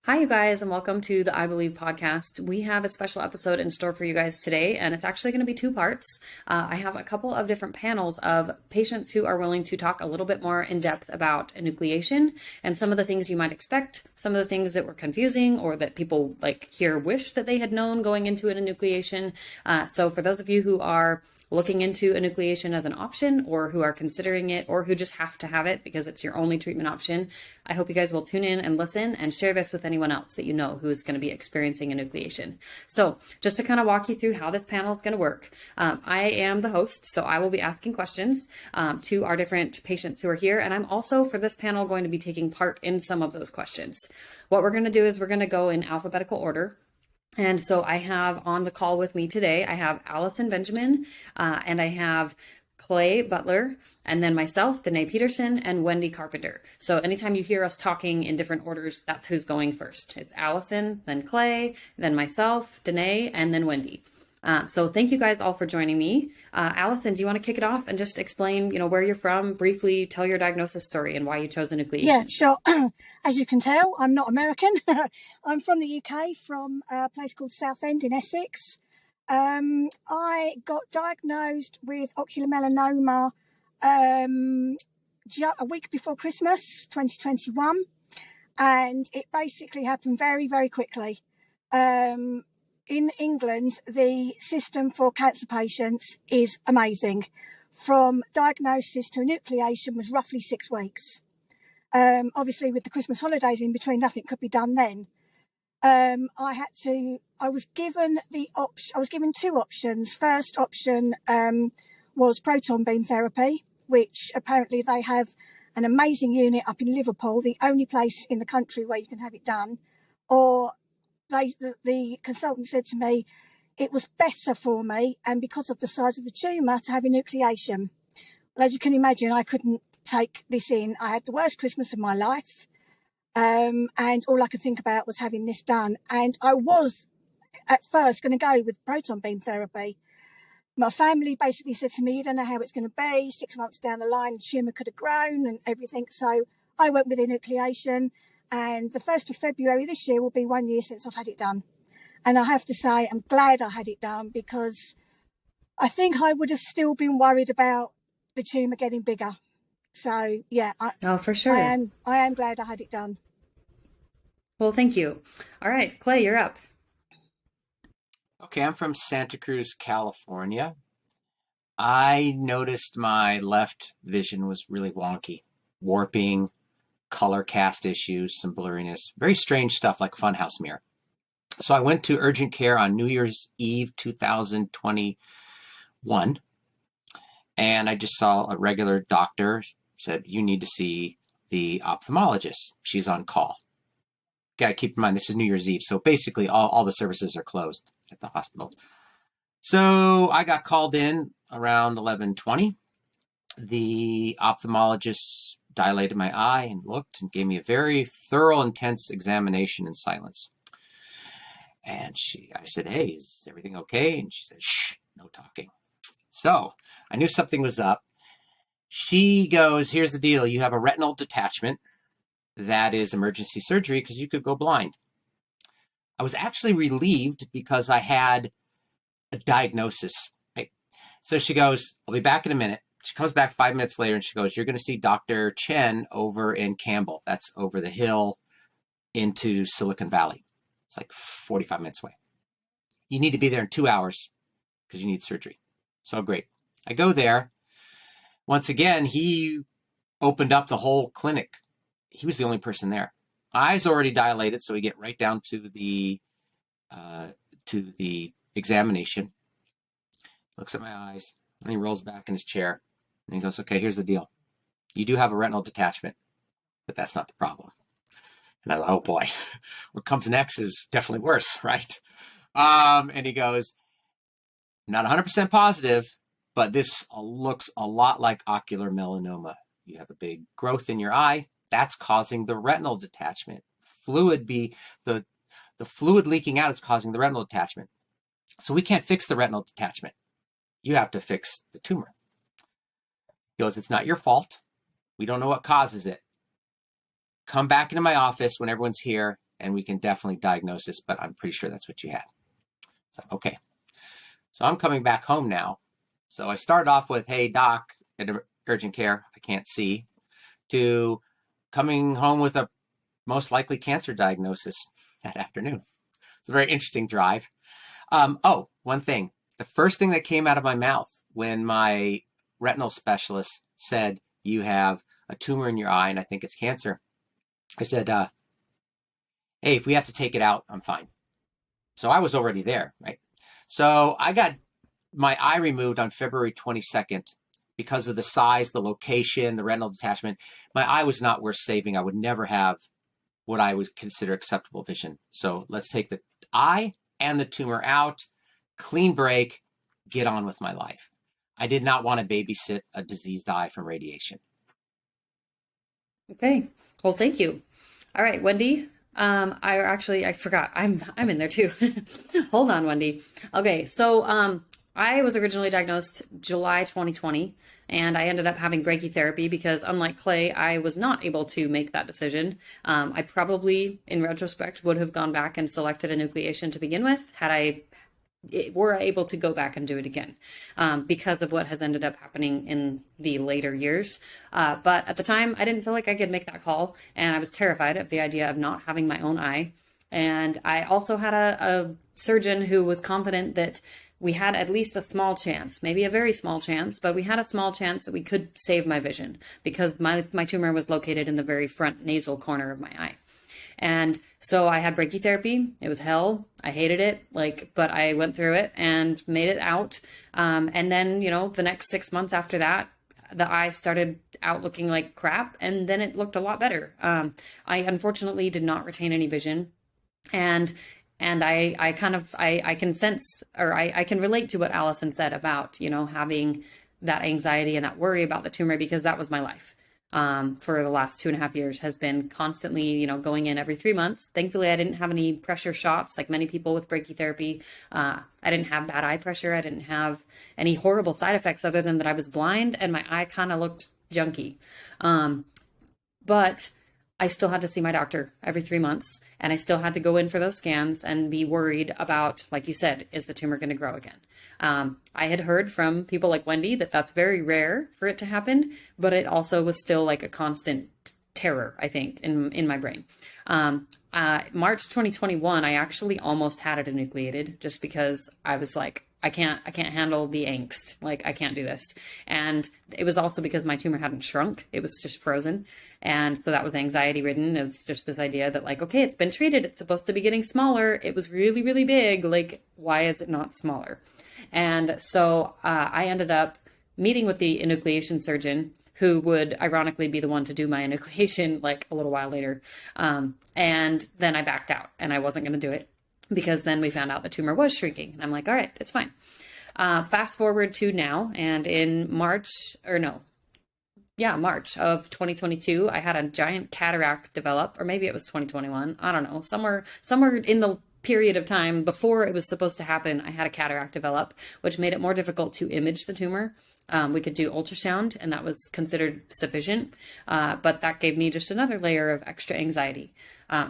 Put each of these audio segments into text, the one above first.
Hi, you guys, and welcome to the I Believe podcast. We have a special episode in store for you guys today, and it's actually going to be two parts. I have a couple of different panels of patients who are willing to talk a little bit more in depth about enucleation and some of the things you might expect, some of the things that were confusing or that people here wish that they had known going into an enucleation. So for those of you who are looking into enucleation as an option or who are considering it or who just have to have it because it's your only treatment option, I hope you guys will tune in and listen and share this with anyone else that you know who is going to be experiencing enucleation. So just to kind of walk you through how this panel is going to work, I am the host, so I will be asking questions to our different patients who are here. And I'm also, for this panel, going to be taking part in some of those questions. What we're going to do is we're going to go in alphabetical order. And so I have on the call with me today, I have Allison Benjamin, and I have Clay Butler, and then myself, Danet Peterson, and Wendy Carpenter. So anytime you hear us talking in different orders, that's who's going first. It's Allison, then Clay, then myself, Danet, and then Wendy. So thank you guys all for joining me. Allison, do you want to kick it off and just explain, where you're from, briefly tell your diagnosis story and why you chose enucleation? Yeah, sure. As you can tell, I'm not American. I'm from the UK, from a place called Southend in Essex. I got diagnosed with ocular melanoma a week before Christmas 2021, and it basically happened very, very quickly. In England, the system for cancer patients is amazing. From diagnosis to enucleation was roughly 6 weeks. Obviously, with the Christmas holidays in between, nothing could be done then. I was given two options. First option was proton beam therapy, which apparently they have an amazing unit up in Liverpool, the only place in the country where you can have it done. Or the consultant said to me, it was better for me, and because of the size of the tumour, to have enucleation. Well, as you can imagine, I couldn't take this in. I had the worst Christmas of my life. And all I could think about was having this done. And I was at first going to go with proton beam therapy. My family basically said to me, you don't know how it's going to be. 6 months down the line, the tumour could have grown and everything. So I went with enucleation. And the 1st of February this year will be 1 year since I've had it done. And I have to say, I'm glad I had it done, because I think I would have still been worried about the tumour getting bigger. So yeah, for sure. I am glad I had it done. Well, thank you. All right, Clay, you're up. Okay, I'm from Santa Cruz, California. I noticed my left vision was really wonky, warping, color cast issues, some blurriness, very strange stuff like funhouse mirror. So I went to urgent care on New Year's Eve 2021, and I just saw a regular doctor, said, you need to see the ophthalmologist. She's on call. Gotta keep in mind, this is New Year's Eve, so basically all the services are closed at the hospital. So I got called in around 11:20. The ophthalmologist dilated my eye and looked and gave me a very thorough, intense examination in silence. And I said, hey, is everything okay? And she said, shh, no talking. So I knew something was up. She goes, here's the deal. You have a retinal detachment. That is emergency surgery because you could go blind. I was actually relieved because I had a diagnosis. Right? So she goes, I'll be back in a minute. She comes back 5 minutes later and she goes, you're going to see Dr. Chen over in Campbell. That's over the hill into Silicon Valley. It's like 45 minutes away. You need to be there in 2 hours because you need surgery. So great. I go there. Once again, he opened up the whole clinic. He was the only person there. My eyes already dilated, so we get right down to the examination. Looks at my eyes, and he rolls back in his chair. And he goes, okay, here's the deal. You do have a retinal detachment, but that's not the problem. And I thought, oh boy, what comes next is definitely worse, right? And he goes, not 100% positive, but this looks a lot like ocular melanoma. You have a big growth in your eye. That's causing the retinal detachment. The fluid leaking out is causing the retinal detachment. So we can't fix the retinal detachment. You have to fix the tumor. He goes, it's not your fault. We don't know what causes it. Come back into my office when everyone's here and we can definitely diagnose this, but I'm pretty sure that's what you had. So, okay. So I'm coming back home now. So I started off with, hey, doc, at urgent care, I can't see, to coming home with a most likely cancer diagnosis that afternoon. It's a very interesting drive. Oh, one thing. The first thing that came out of my mouth when my retinal specialist said, you have a tumor in your eye and I think it's cancer, I said, hey, if we have to take it out, I'm fine. So I was already there, right? So I got my eye removed on February 22nd because of the size, the location, the retinal detachment. My eye was not worth saving. I would never have what I would consider acceptable vision. So let's take the eye and the tumor out, clean break, get on with my life. I did not want to babysit a diseased eye from radiation. Okay. Well, thank you. All right, Wendy. I forgot. I'm in there too. Hold on, Wendy. Okay. So, I was originally diagnosed July 2020, and I ended up having brachytherapy because, unlike Clay, I was not able to make that decision. I probably, in retrospect, would have gone back and selected enucleation to begin with had I were able to go back and do it again, because of what has ended up happening in the later years. But at the time, I didn't feel like I could make that call, and I was terrified of the idea of not having my own eye. And I also had a surgeon who was confident that we had at least a small chance, maybe a very small chance, but we had a small chance that we could save my vision because my tumor was located in the very front nasal corner of my eye. And so I had brachytherapy. It was hell. I hated it, but I went through it and made it out. And then, the next 6 months after that, the eye started out looking like crap, and then it looked a lot better. I unfortunately did not retain any vision. And I can sense, or I can relate to what Allison said about, having that anxiety and that worry about the tumor, because that was my life. For the last 2.5 years has been constantly, going in every 3 months. Thankfully, I didn't have any pressure shots like many people with brachytherapy. I didn't have bad eye pressure. I didn't have any horrible side effects other than that I was blind and my eye kind of looked junky. But I still had to see my doctor every 3 months, and I still had to go in for those scans and be worried about, like you said, is the tumor going to grow again? I had heard from people like Wendy that that's very rare for it to happen, but it also was still like a constant terror, I think, in my brain. March 2021, I actually almost had it enucleated just because I was like, I can't handle the angst. I can't do this. And it was also because my tumor hadn't shrunk. It was just frozen. And so that was anxiety ridden. It was just this idea that okay, it's been treated. It's supposed to be getting smaller. It was really, really big. Why is it not smaller? And so I ended up meeting with the enucleation surgeon, who would ironically be the one to do my enucleation a little while later. And then I backed out and I wasn't going to do it, because then we found out the tumor was shrinking. And I'm like, all right, it's fine. Fast forward to now, and in March of 2022, I had a giant cataract develop, or maybe it was 2021. I don't know, somewhere in the period of time before it was supposed to happen, I had a cataract develop, which made it more difficult to image the tumor. We could do ultrasound, and that was considered sufficient, but that gave me just another layer of extra anxiety.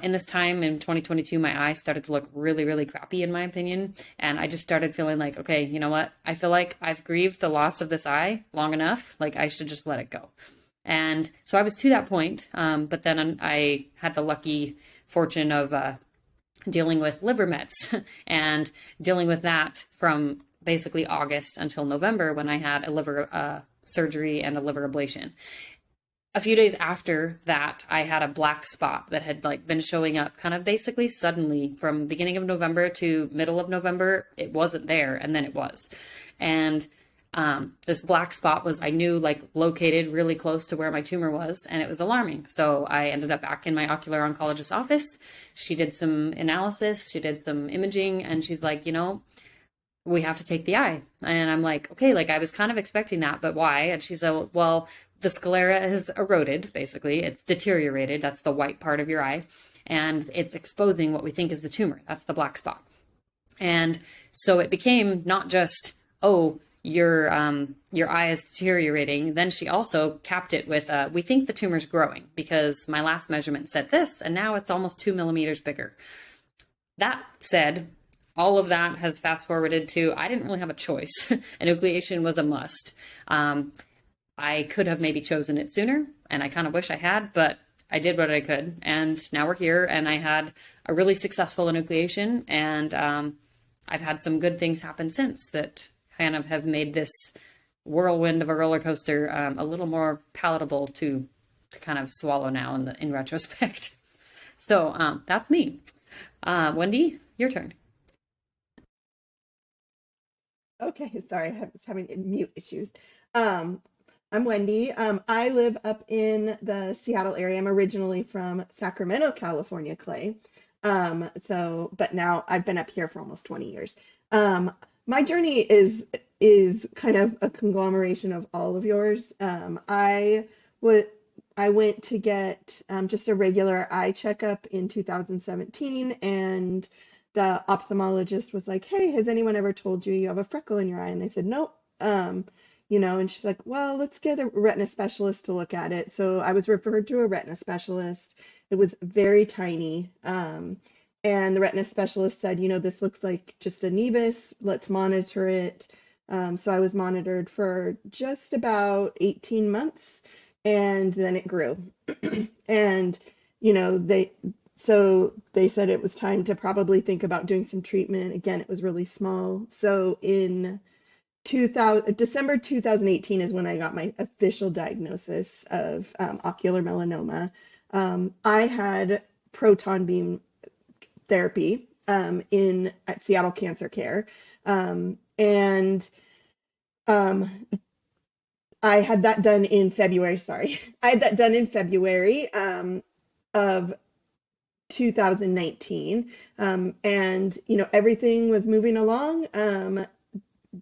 In this time in 2022, my eye started to look really, really crappy, in my opinion, and I just started feeling like, okay, you know what? I feel like I've grieved the loss of this eye long enough. I should just let it go. And so I was to that point, but then I had the lucky fortune of dealing with liver mets and dealing with that from basically August until November, when I had a liver surgery and a liver ablation. A few days after that, I had a black spot that had been showing up kind of basically suddenly from beginning of November to middle of November. It wasn't there, and then it was. And this black spot was, I knew, located really close to where my tumor was, and it was alarming. So I ended up back in my ocular oncologist's office. She did some analysis, she did some imaging, and she's like, we have to take the eye. And I'm like, okay, I was kind of expecting that, but why? And she said, well, the sclera has eroded, basically. It's deteriorated. That's the white part of your eye. And it's exposing what we think is the tumor. That's the black spot. And so it became not just, oh, your eye is deteriorating. Then she also capped it with, we think the tumor's growing because my last measurement said this, and now it's almost 2 millimeters bigger. That said, all of that has fast forwarded to, I didn't really have a choice. Enucleation was a must. I could have maybe chosen it sooner, and I kind of wish I had, but I did what I could. And now we're here, and I had a really successful enucleation, and I've had some good things happen since that kind of have made this whirlwind of a roller coaster a little more palatable to kind of swallow now in retrospect. So that's me. Wendy, your turn. Okay, sorry, I was having mute issues. I'm Wendy. I live up in the Seattle area. I'm originally from Sacramento, California, Clay. But now I've been up here for almost 20 years. My journey is kind of a conglomeration of all of yours. I went to get just a regular eye checkup in 2017, and the ophthalmologist was like, "Hey, has anyone ever told you you have a freckle in your eye?" And I said, "Nope." And she's like, "Well, let's get a retina specialist to look at it." So I was referred to a retina specialist. It was very tiny. And the retina specialist said, "This looks like just a nevus. Let's monitor it." So I was monitored for just about 18 months, and then it grew. And, they said it was time to probably think about doing some treatment. Again, it was really small. So in December 2018 is when I got my official diagnosis of ocular melanoma. I had proton beam therapy at Seattle Cancer Care. And I had that done in February. Sorry. I had that done in February of 2019. And, everything was moving along.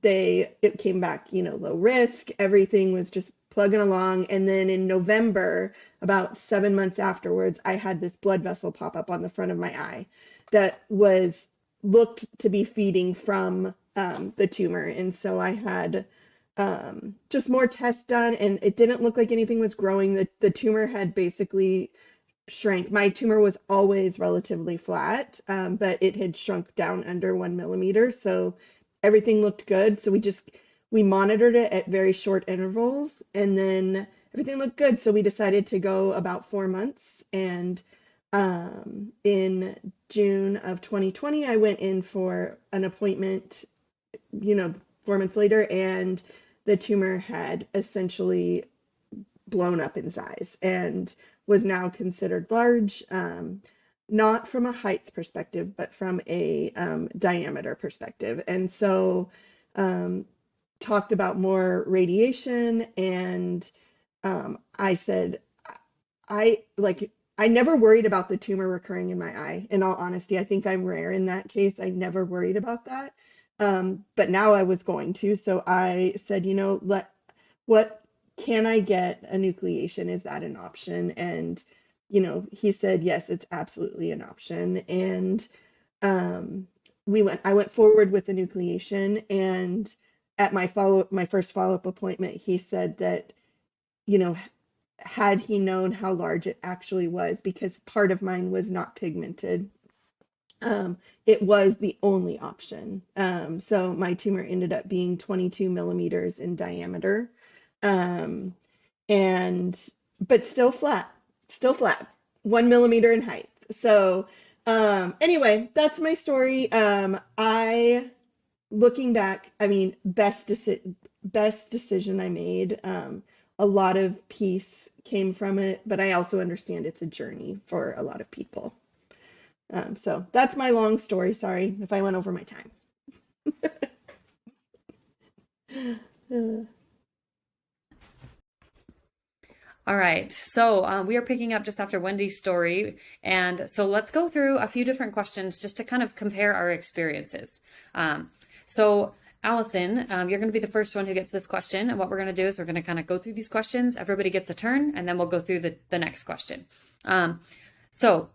It came back, low risk. Everything was just plugging along. And then in November, about 7 months afterwards, I had this blood vessel pop up on the front of my eye that looked to be feeding from the tumor. And so I had just more tests done, and it didn't look like anything was growing. The tumor had basically shrank. My tumor was always relatively flat, but it had shrunk down under 1 millimeter. So everything looked good. So we monitored it at very short intervals, and then everything looked good. So we decided to go about 4 months. And in June of 2020, I went in for an appointment, 4 months later, and the tumor had essentially blown up in size and was now considered large, not from a height perspective, but from a diameter perspective. And so talked about more radiation, and I said, I never worried about the tumor recurring in my eye. In all honesty, I think I'm rare in that case. I never worried about that. But now I was going to. So I said, what can I get enucleation? Is that an option? And, he said, yes, it's absolutely an option. And I went forward with enucleation. And at my first follow-up appointment, he said that, had he known how large it actually was, because part of mine was not pigmented, it was the only option. So my tumor ended up being 22 millimeters in diameter, but still flat, 1 millimeter in height. So anyway, that's my story. Looking back, best decision I made. A lot of peace came from it, but I also understand it's a journey for a lot of people. So that's my long story. Sorry if I went over my time. All right. So we are picking up just after Wendy's story. And so let's go through a few different questions just to kind of compare our experiences. So Allison, you're going to be the first one who gets this question. And what we're going to do is we're going to kind of go through these questions. Everybody gets a turn, and then we'll go through the next question. So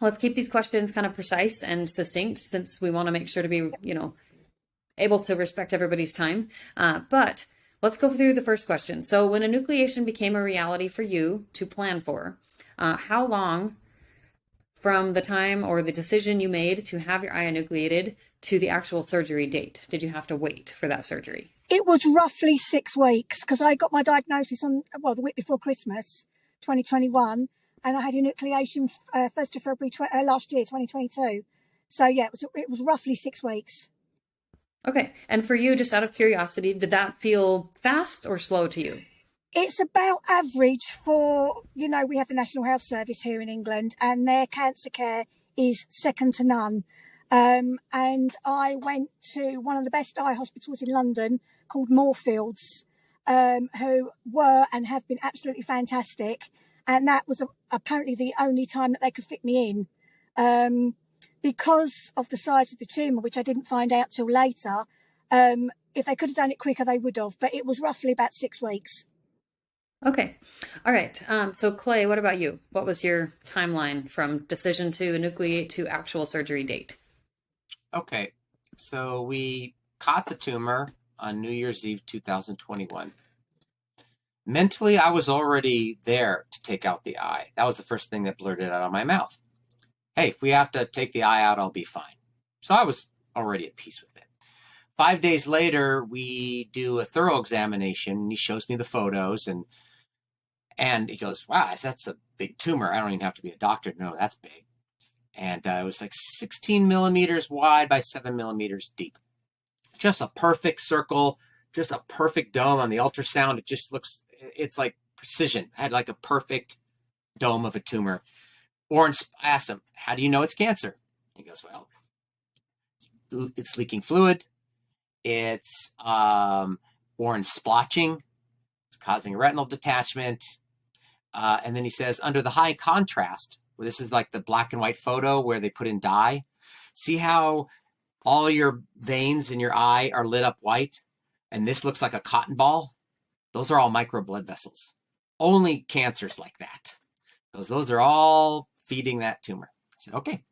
let's keep these questions kind of precise and succinct, since we want to make sure to be, able to respect everybody's time. But let's go through the first question. So when enucleation became a reality for you to plan for, how long from the time or the decision you made to have your eye enucleated to the actual surgery date did you have to wait for that surgery? It was roughly 6 weeks because I got my diagnosis on, the week before Christmas, 2021, and I had enucleation 1st of February last year, 2022. So yeah, it was roughly 6 weeks. Okay. And for you, just out of curiosity, did that feel fast or slow to you? It's about average for, we have the National Health Service here in England, and their cancer care is second to none. And I went to one of the best eye hospitals in London called Moorfields, who were and have been absolutely fantastic. And that was apparently the only time that they could fit me in. Because of the size of the tumour, which I didn't find out till later, if they could have done it quicker, they would have. But it was roughly about 6 weeks. Okay. All right. So Clay, what about you? What was your timeline from decision to enucleate to actual surgery date? Okay. So we caught the tumor on New Year's Eve 2021. Mentally, I was already there to take out the eye. That was the first thing that blurted out of my mouth. Hey, if we have to take the eye out, I'll be fine. So I was already at peace with it. 5 days later, we do a thorough examination, and he shows me the photos, and he goes, wow, that's a big tumor. I don't even have to be a doctor to know that's big. And it was like 16 millimeters wide by 7 millimeters deep. Just a perfect circle, just a perfect dome on the ultrasound. It just looks, it's like precision. I had like a perfect dome of a tumor. I asked him, how do you know it's cancer? He goes, well, it's leaking fluid. It's orange splotching. It's causing a retinal detachment. And then he says, under the high contrast, where this is like the black and white photo where they put in dye, see how all your veins in your eye are lit up white? And this looks like a cotton ball? Those are all micro blood vessels. Only cancers like that. Those are all feeding that tumor. I said, okay.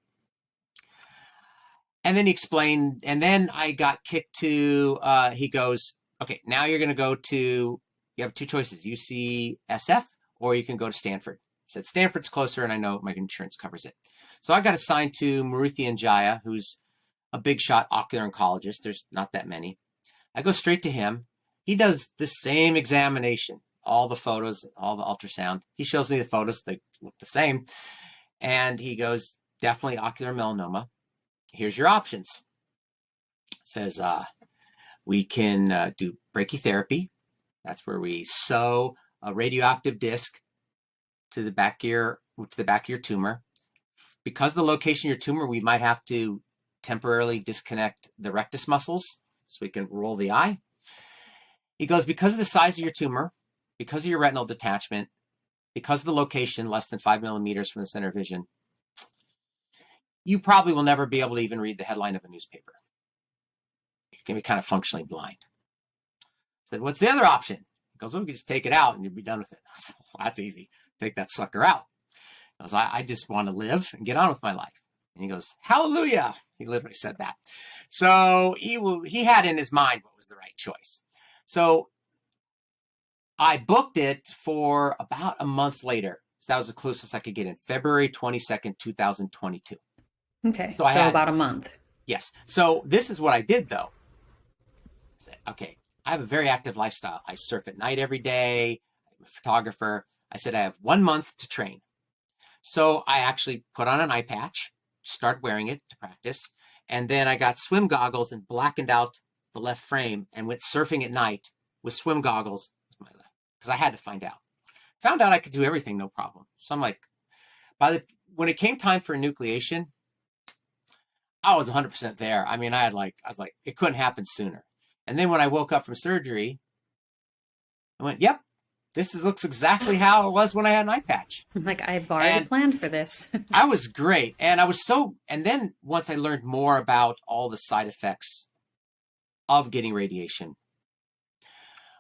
And then he explained, and then I got kicked to, he goes, okay, now you're going to go to, you have 2 choices, UCSF, or you can go to Stanford. I said, Stanford's closer, and I know my insurance covers it. So I got assigned to Maruthi Njaya, who's a big shot ocular oncologist. There's not that many. I go straight to him. He does the same examination, all the photos, all the ultrasound. He shows me the photos. They look the same. And he goes, definitely ocular melanoma. Here's your options. Says, we can do brachytherapy. That's where we sew a radioactive disc to the back of your tumor. Because of the location of your tumor, we might have to temporarily disconnect the rectus muscles so we can roll the eye. He goes, because of the size of your tumor, because of your retinal detachment, because of the location, less than 5 millimeters from the center of vision, you probably will never be able to even read the headline of a newspaper. You're going to be kind of functionally blind. I said, what's the other option? He goes, well, we can just take it out and you'll be done with it. I said, well, that's easy. Take that sucker out. He goes, I just want to live and get on with my life. And he goes, hallelujah. He literally said that. So he had in his mind what was the right choice. So I booked it for about a month later. So that was the closest I could get in February 22nd, 2022. Okay, so about a month. Yes. So this is what I did, though. I said, okay, I have a very active lifestyle. I surf at night every day. I'm a photographer. I said, I have 1 month to train. So I actually put on an eye patch, started wearing it to practice. And then I got swim goggles and blackened out the left frame and went surfing at night with swim goggles with my left, because I had to find out. Found out I could do everything, no problem. So I'm like, when it came time for enucleation, I was 100% there. I mean, I was like, it couldn't happen sooner. And then when I woke up from surgery, I went, yep, looks exactly how it was when I had an eye patch. Like, I've already planned for this. I was great. And and then once I learned more about all the side effects of getting radiation,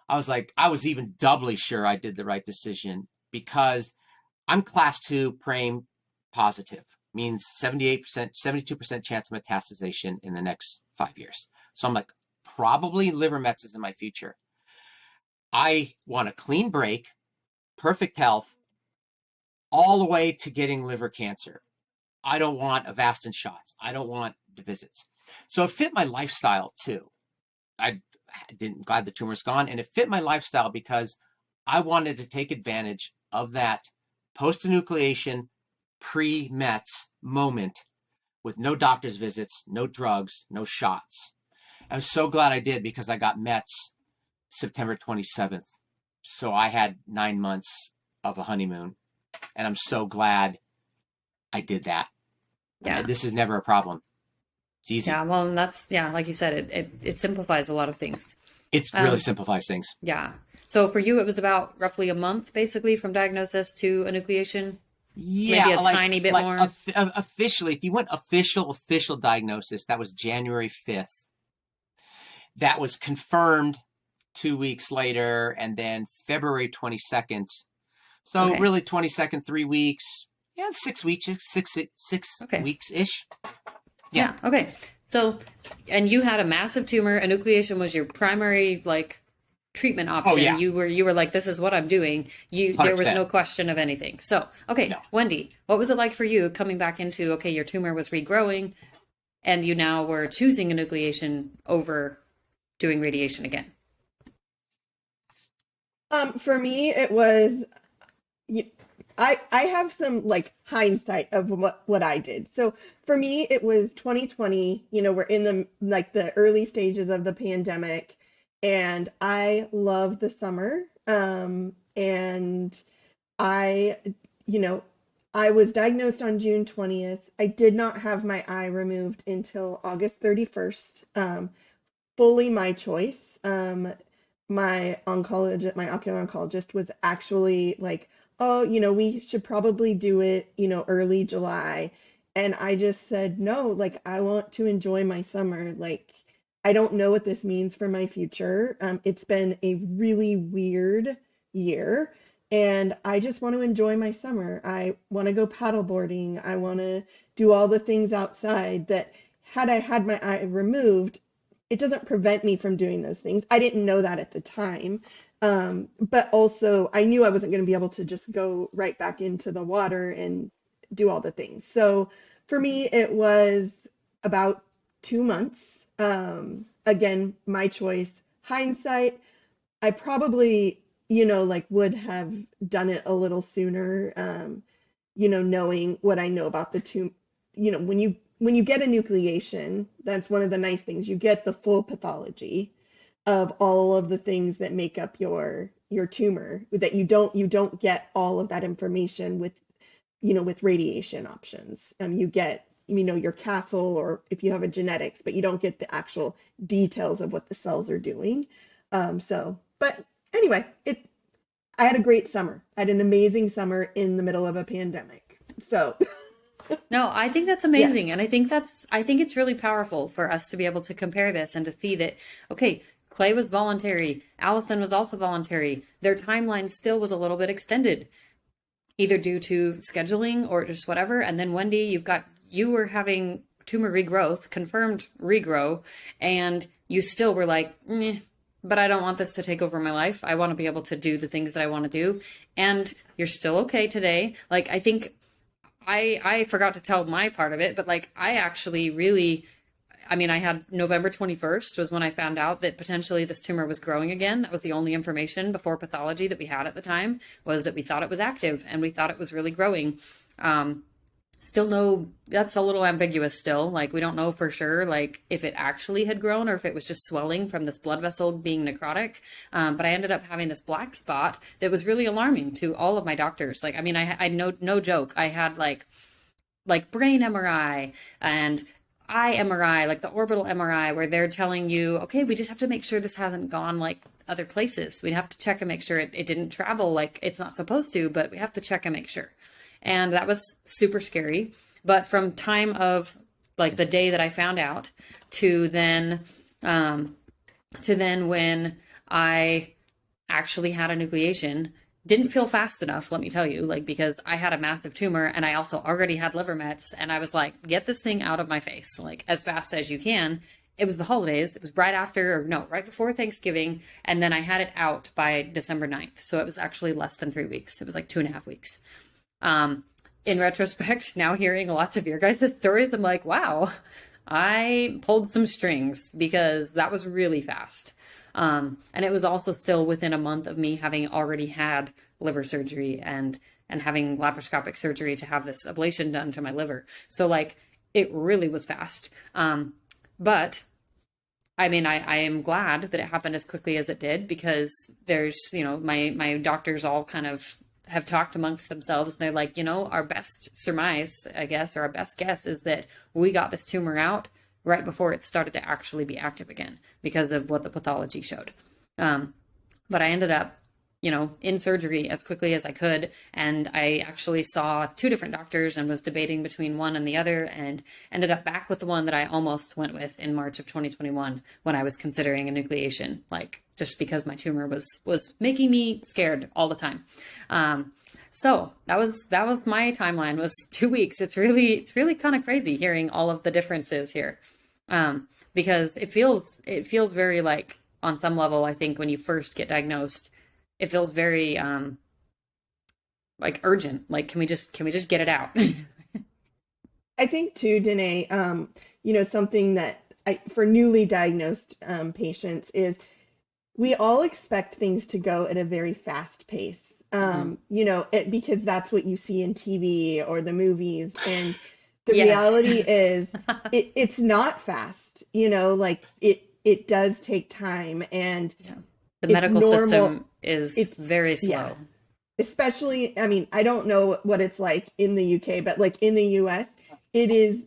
I was even doubly sure I did the right decision, because I'm class 2 PRAME positive, means 78%, 72% chance of metastasization in the next 5 years. So I'm like, probably liver mets is in my future. I want a clean break, perfect health, all the way to getting liver cancer. I don't want Avastin shots. I don't want the visits. So it fit my lifestyle too. I didn't glad the tumor's gone, and it fit my lifestyle because I wanted to take advantage of that post-enucleation, pre-Mets moment with no doctor's visits, no drugs, no shots. I'm so glad I did because I got Mets September 27th. So I had 9 months of a honeymoon, and I'm so glad I did that. Yeah. This is never a problem. It's easy. Yeah, well, and that's, yeah, like you said, it simplifies a lot of things. It really simplifies things. Yeah. So for you, it was about roughly a month, basically, from diagnosis to enucleation? Yeah, maybe a tiny bit more. Officially, if you went official diagnosis, that was January 5th. That was confirmed 2 weeks later, and then February 22nd. So really 22nd, 3 weeks. Yeah, 6 weeks, six weeks ish. Yeah. Okay. So, and you had a massive tumor. Enucleation was your primary treatment option. Oh, yeah. You were like, this is what I'm doing. There was 100%. no question of anything. So, okay, No. Wendy, what was it like for you coming back into, okay, your tumor was regrowing and you now were choosing enucleation over doing radiation again? For me, it was, I have some hindsight of what I did. So for me, it was 2020. We're in the early stages of the pandemic, and I love the summer. And I was diagnosed on June 20th. I did not have my eye removed until August 31st. Fully my choice. My ocular oncologist was actually like, oh, we should probably do it, early July. And I just said, no, I want to enjoy my summer. I don't know what this means for my future. It's been a really weird year, and I just want to enjoy my summer. I want to go paddleboarding. I want to do all the things outside that had I had my eye removed, it doesn't prevent me from doing those things. I didn't know that at the time. But also I knew I wasn't going to be able to just go right back into the water and do all the things. So for me, it was about 2 months. Again, my choice. Hindsight, I probably, would have done it a little sooner, knowing what I know about the tumor. When you get enucleation, that's one of the nice things. You get the full pathology of all of the things that make up your tumor, that you don't get all of that information with radiation options. You get your Castle, or if you have a genetics, but you don't get the actual details of what the cells are doing. But anyway, I had a great summer. I had an amazing summer in the middle of a pandemic. So No, I think that's amazing. And I think it's really powerful for us to be able to compare this and to see that, okay, Clay was voluntary. Allison was also voluntary. Their timeline still was a little bit extended, either due to scheduling or just whatever. And then Wendy, you were having tumor regrowth, confirmed regrow, and you still were like, but I don't want this to take over my life. I want to be able to do the things that I want to do. And you're still okay today. I think I forgot to tell my part of it, but I actually really, I had November 21st was when I found out that potentially this tumor was growing again. That was the only information before pathology that we had at the time, was that we thought it was active and we thought it was really growing. Still no, that's a little ambiguous still. We don't know for sure, if it actually had grown or if it was just swelling from this blood vessel being necrotic. But I ended up having this black spot that was really alarming to all of my doctors. I no joke. I had brain MRI and eye MRI, the orbital MRI, where they're telling you, okay, we just have to make sure this hasn't gone other places. We'd have to check and make sure it didn't travel it's not supposed to, but we have to check and make sure. And that was super scary. But from time of the day that I found out to then when I actually had enucleation, didn't feel fast enough, let me tell you, because I had a massive tumor and I also already had liver mets, and I was like, get this thing out of my face, as fast as you can. it was the holidays. It was right after, or no, right before Thanksgiving. And then I had it out by December 9th. So it was actually less than 3 weeks. It was like 2.5 weeks. In retrospect, now hearing lots of your guys' stories, I'm like, wow, I pulled some strings because that was really fast. And it was also still within a month of me having already had liver surgery and having laparoscopic surgery to have this ablation done to my liver. So like, it really was fast. But I mean, I am glad that it happened as quickly as it did, because there's, my doctors all kind of have talked amongst themselves, and they're like, our best surmise, I guess, or our best guess is that we got this tumor out right before it started to actually be active again because of what the pathology showed. But I ended up, in surgery as quickly as I could. And I actually saw 2 different doctors and was debating between one and the other, and ended up back with the one that I almost went with in March of 2021 when I was considering enucleation, like just because my tumor was making me scared all the time. So that was my timeline, was 2 weeks. It's really kind of crazy hearing all of the differences here. Because it feels very, like, on some level, I think when you first get diagnosed, it feels very like urgent. Like, can we just get it out? I think too, Danae, something that for newly diagnosed patients is we all expect things to go at a very fast pace. Because that's what you see in TV or the movies. And the reality is it's not fast, like it does take time, and the medical system is very slow. Yeah. Especially, I mean, I don't know what it's like in the UK, but like in the US, it is,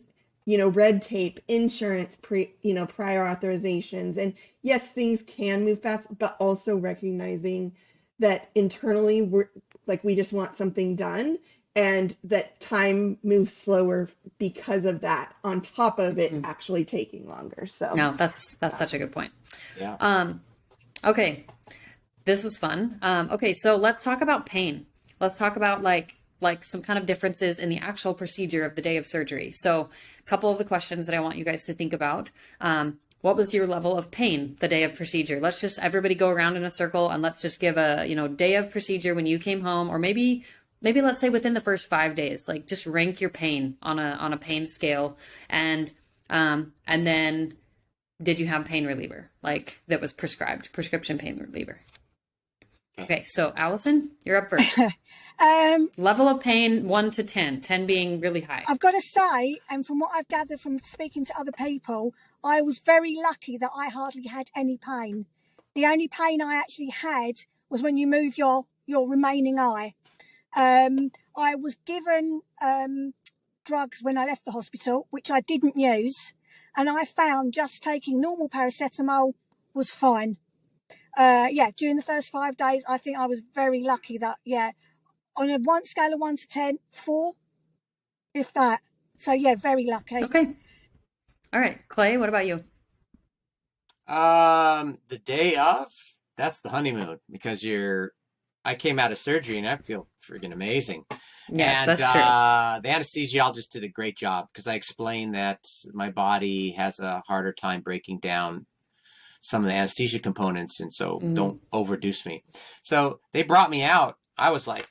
red tape, insurance, prior authorizations. And yes, things can move fast, but also recognizing that internally we just want something done, and that time moves slower because of that, on top of it actually taking longer. So no, that's such a good point. Yeah. Okay. This was fun. Okay, so let's talk about pain. Let's talk about like some kind of differences in the actual procedure of the day of surgery. So a couple of the questions that I want you guys to think about. What was your level of pain the day of procedure? Let's just everybody go around in a circle, and let's just give a, day of procedure when you came home, or maybe let's say within the first 5 days, like just rank your pain on a pain scale. And then did you have pain reliever, like that was prescription pain reliever? Okay, so Allison, you're up first. Level of pain 1 to 10, 10 being really high. I've got to say, and from what I've gathered from speaking to other people, I was very lucky that I hardly had any pain. The only pain I actually had was when you move your remaining eye. I was given drugs when I left the hospital, which I didn't use, and I found just taking normal paracetamol was fine. During the first 5 days, I think I was very lucky that, on a scale of 1 to 10, 4, if that. So, very lucky. Okay. All right. Clay, what about you? The day of, that's the honeymoon, because I came out of surgery and I feel freaking amazing. Yes, and, that's true. The anesthesiologist did a great job, because I explained that my body has a harder time breaking down some of the anesthesia components, and so don't overdose me. So they brought me out. I was like,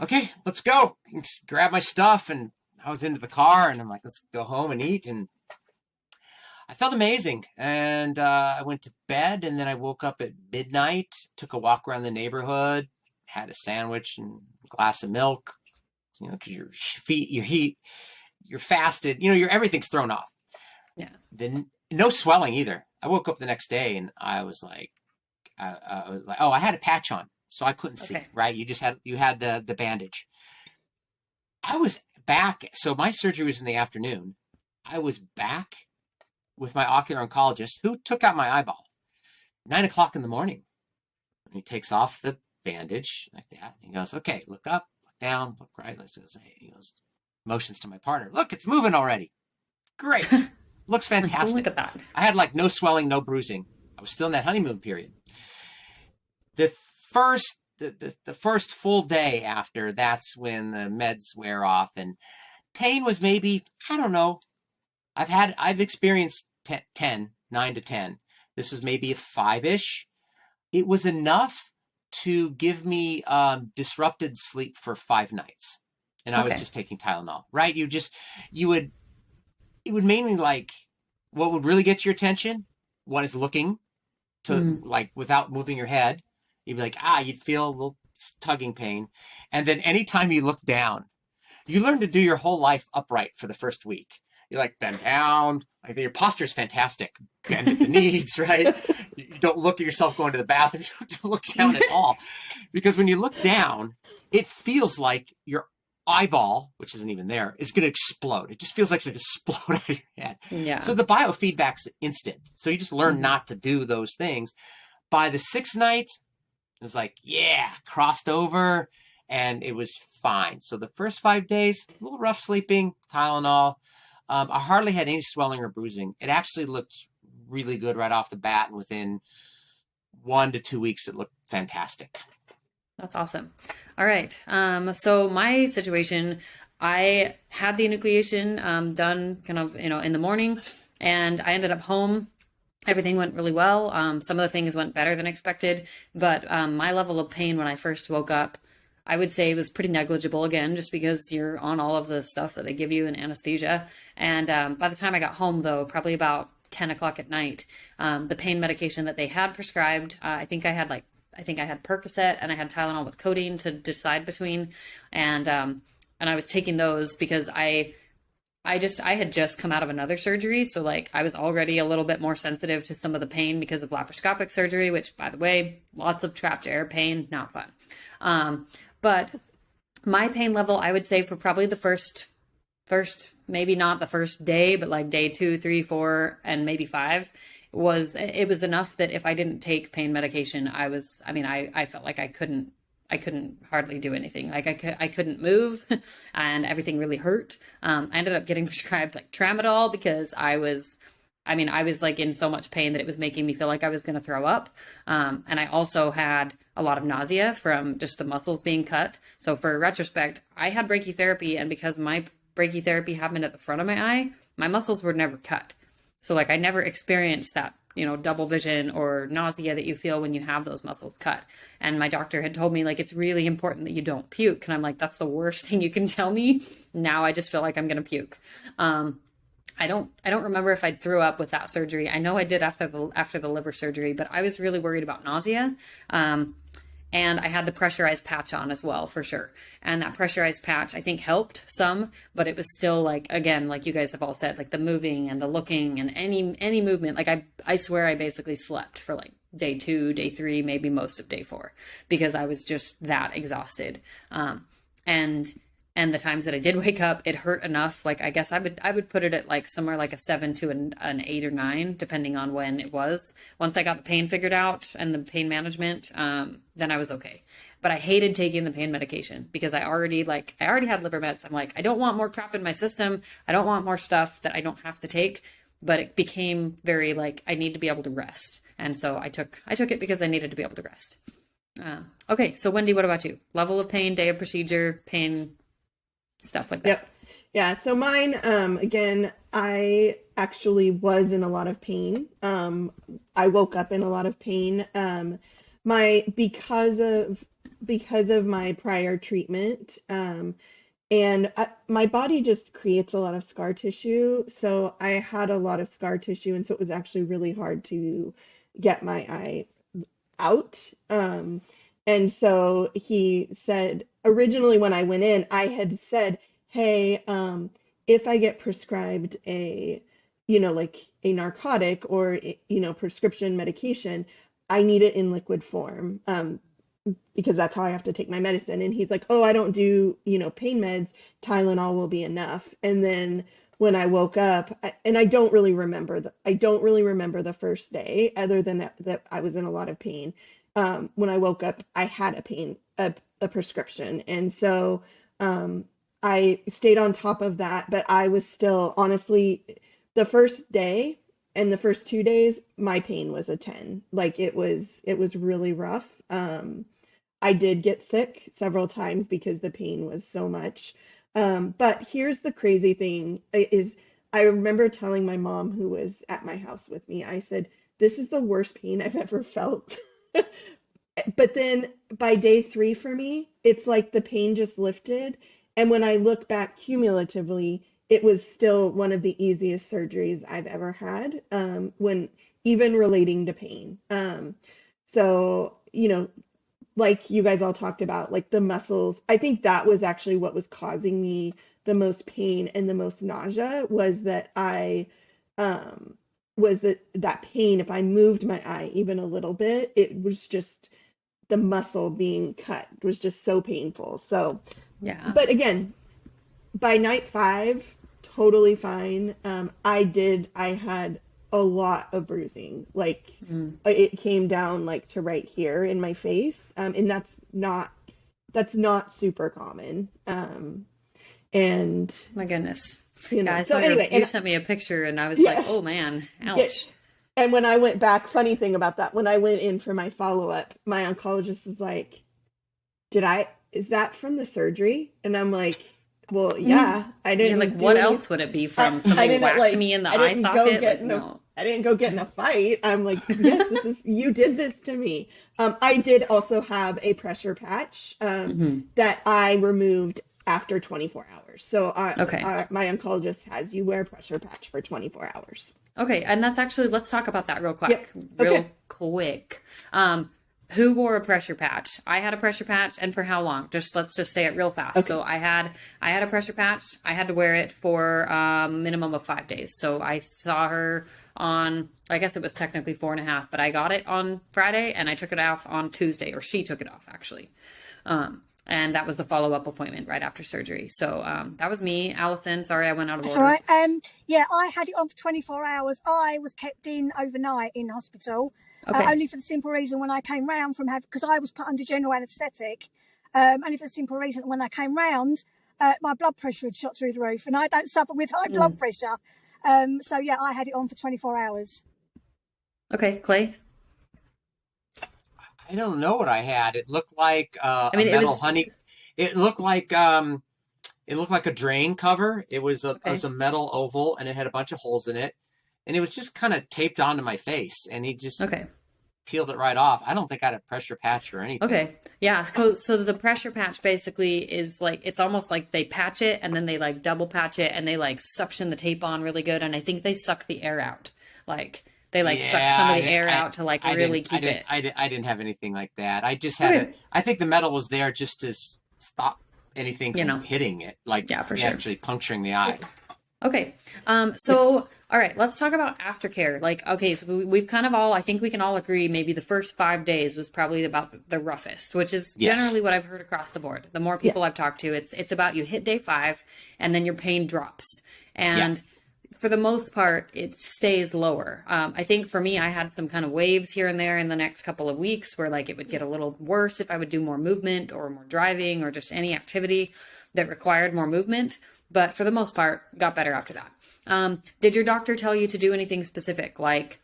okay, let's go. Just grab my stuff, and I was into the car, and I'm like, let's go home and eat. And I felt amazing. And I went to bed, and then I woke up at midnight, took a walk around the neighborhood, had a sandwich and a glass of milk, because your feet, your heat, you're fasted, everything's thrown off. Yeah. Then no swelling either. I woke up the next day, and I was like, oh, I had a patch on, so I couldn't see, right? You had the bandage. I was back. So my surgery was in the afternoon. I was back with my ocular oncologist, who took out my eyeball, 9 o'clock in the morning. And he takes off the bandage like that. And he goes, okay, look up, look down, look right. He goes, motions to my partner. Look, it's moving already. Great. Looks fantastic. Look at that. I had like no swelling, no bruising. I was still in that honeymoon period. The first full day after, that's when the meds wear off, and pain was maybe, I don't know. I've experienced 9 to 10. This was maybe a 5-ish. It was enough to give me disrupted sleep for 5 nights. And I was Okay. just taking Tylenol, right? It would mainly like, what would really get your attention? One is looking to, like, without moving your head. You'd be like, you'd feel a little tugging pain. And then anytime you look down, you learn to do your whole life upright for the first week. You like bend down, like your posture's fantastic. Bend at the knees, right? You don't look at yourself going to the bathroom. You don't look down at all. Because when you look down, it feels like your eyeball, which isn't even there, is going to explode. It just feels like it's going to explode out of your head. Yeah. So the biofeedback's instant. So you just learn not to do those things. By the 6th night, it was like, crossed over, and it was fine. So the first 5 days, a little rough sleeping, Tylenol. I hardly had any swelling or bruising. It actually looked really good right off the bat, and within 1 to 2 weeks, it looked fantastic. That's awesome. All right. So my situation, I had the enucleation done kind of, in the morning, and I ended up home. Everything went really well. Some of the things went better than expected, but my level of pain when I first woke up, I would say was pretty negligible again, just because you're on all of the stuff that they give you in anesthesia. And by the time I got home, though, probably about 10 o'clock at night, the pain medication that they had prescribed, I think I had Percocet and I had Tylenol with codeine to decide between. And I was taking those because I had just come out of another surgery. So like I was already a little bit more sensitive to some of the pain because of laparoscopic surgery, which, by the way, lots of trapped air pain, not fun. But my pain level, I would say for probably the first, maybe not the first day, but like day 2, 3, 4, and maybe 5, it was enough that if I didn't take pain medication, I felt like I couldn't hardly do anything. Like I couldn't move and everything really hurt. I ended up getting prescribed like tramadol because I was like in so much pain that it was making me feel like I was going to throw up. And I also had a lot of nausea from just the muscles being cut. So for retrospect, I had brachytherapy, and because my brachytherapy happened at the front of my eye, my muscles were never cut. So like I never experienced that, double vision or nausea that you feel when you have those muscles cut. And my doctor had told me like, it's really important that you don't puke. And I'm like, that's the worst thing you can tell me. Now I just feel like I'm going to puke. I don't remember if I threw up with that surgery. I know I did after the liver surgery, but I was really worried about nausea. And I had the pressurized patch on as well, for sure. And that pressurized patch, I think, helped some, but it was still like, again, like you guys have all said, like the moving and the looking and any movement. Like I swear I basically slept for like day 2, day 3, maybe most of day 4, because I was just that exhausted. And the times that I did wake up, it hurt enough. Like, I guess I would put it at like somewhere like a 7 to an 8 or 9, depending on when it was. Once I got the pain figured out and the pain management, then I was okay. But I hated taking the pain medication because I already had liver meds. I'm like, I don't want more crap in my system. I don't want more stuff that I don't have to take. But it became very like, I need to be able to rest. And so I took it because I needed to be able to rest. Okay. So Wendy, what about you? Level of pain, day of procedure, pain, stuff like that. Yep. Yeah. So mine, again, I actually was in a lot of pain. I woke up in a lot of pain. Because of my prior treatment, and my body just creates a lot of scar tissue. So I had a lot of scar tissue, and so it was actually really hard to get my eye out. And so he said, originally when I went in, I had said, hey, if I get prescribed like a narcotic or, prescription medication, I need it in liquid form, because that's how I have to take my medicine. And he's like, oh, I don't do, pain meds. Tylenol will be enough. And then when I woke up, and I don't really remember the first day, other than that I was in a lot of pain. When I woke up, I had a prescription. And so I stayed on top of that, but I was still, honestly, the first day and the first 2 days, my pain was a 10. Like it was really rough. I did get sick several times because the pain was so much. But here's the crazy thing is I remember telling my mom, who was at my house with me, I said, this is the worst pain I've ever felt. But then by day 3 for me, it's like the pain just lifted. And when I look back cumulatively, it was still one of the easiest surgeries I've ever had, when even relating to pain. So, like you guys all talked about, like the muscles, I think that was actually what was causing me the most pain and the most nausea, was that that pain, if I moved my eye even a little bit, it was just the muscle being cut was just so painful. So, Yeah. but again, by night 5, totally fine. I had a lot of bruising. Like it came down like to right here in my face. And that's not super common. And My goodness. you know, Yeah, I so saw anyway, you sent me a picture and I was like, oh man, ouch. and when I went back, funny thing about that, when I went in for my follow-up, my oncologist is like, is that from the surgery? And I'm like, well, yeah, I didn't like, do what any, else would it be from? I Somebody didn't whacked me in the I eye didn't go socket? get Like, in a, no. I didn't go get in a fight. I'm like, yes, you did this to me. I did also have a pressure patch that I removed after 24 hours. So my oncologist has you wear a pressure patch for 24 hours. Okay, and that's actually, let's talk about that real quick. Yep. Real quick. Who wore a pressure patch? I had a pressure patch, and for how long? Let's just say it real fast. Okay. So I had a pressure patch. I had to wear it for minimum of 5 days. So I saw her on, I guess it was technically 4.5, but I got it on Friday and I took it off on Tuesday, or she took it off actually. And that was the follow-up appointment right after surgery. So that was me. Allison, sorry I went out of order. That's all right. Yeah, I had it on for 24 hours. I was kept in overnight in hospital, only for the simple reason when I came round from because I was put under general anaesthetic, only for the simple reason that when I came round, my blood pressure had shot through the roof, and I don't suffer with high blood pressure. So yeah, I had it on for 24 hours. Okay, Clay? I don't know what I had. It looked like I mean, a metal honey. It looked like a drain cover. It was a metal oval, and it had a bunch of holes in it, and it was just kind of taped onto my face, and he just peeled it right off. I don't think I had a pressure patch or anything. Okay. Yeah. So the pressure patch basically is like, it's almost like they patch it and then they like double patch it and they like suction the tape on really good. And I think they suck the air out. Like they suck some of the air out to like really keep it. I didn't have anything like that. I just had I think the metal was there just to stop anything from hitting it. Like for sure. Actually puncturing the eye. Okay. So, all right, let's talk about aftercare. Like, okay, so we've kind of I think we can all agree maybe the first 5 days was probably about the roughest, which is generally what I've heard across the board. The more people I've talked to, it's about you hit day 5 and then your pain drops. And for the most part, it stays lower. I think for me, I had some kind of waves here and there in the next couple of weeks where like it would get a little worse if I would do more movement or more driving or just any activity that required more movement. But for the most part, got better after that. Did your doctor tell you to do anything specific, like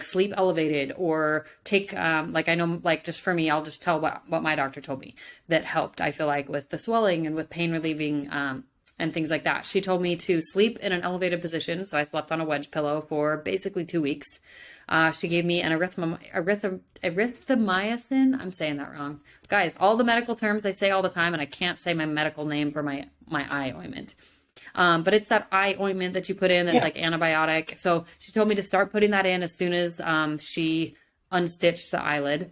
sleep elevated or take, like I know, like just for me, I'll just tell what my doctor told me that helped, I feel like, with the swelling and with pain relieving and things like that. She told me to sleep in an elevated position. So I slept on a wedge pillow for basically 2 weeks. She gave me an erythromycin. I'm saying that wrong. Guys, all the medical terms I say all the time, and I can't say my medical name for my eye ointment. But it's that eye ointment that you put in that's like antibiotic. So she told me to start putting that in as soon as she unstitched the eyelid.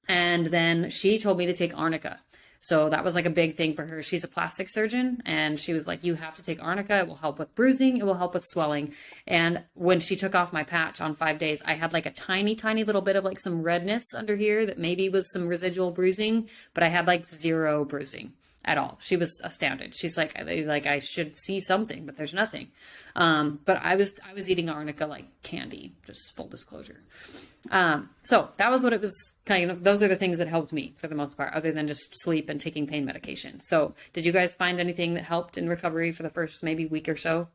And then she told me to take arnica. So that was like a big thing for her. She's a plastic surgeon and she was like, you have to take arnica. It will help with bruising. It will help with swelling. And when she took off my patch on 5 days, I had like a tiny, tiny little bit of like some redness under here that maybe was some residual bruising, but I had like 0 bruising at all. She was astounded. She's like I should see something, but there's nothing. But I was eating arnica like candy, just full disclosure. So that was what it was kind of, those are the things that helped me for the most part, other than just sleep and taking pain medication. So did you guys find anything that helped in recovery for the first maybe week or so?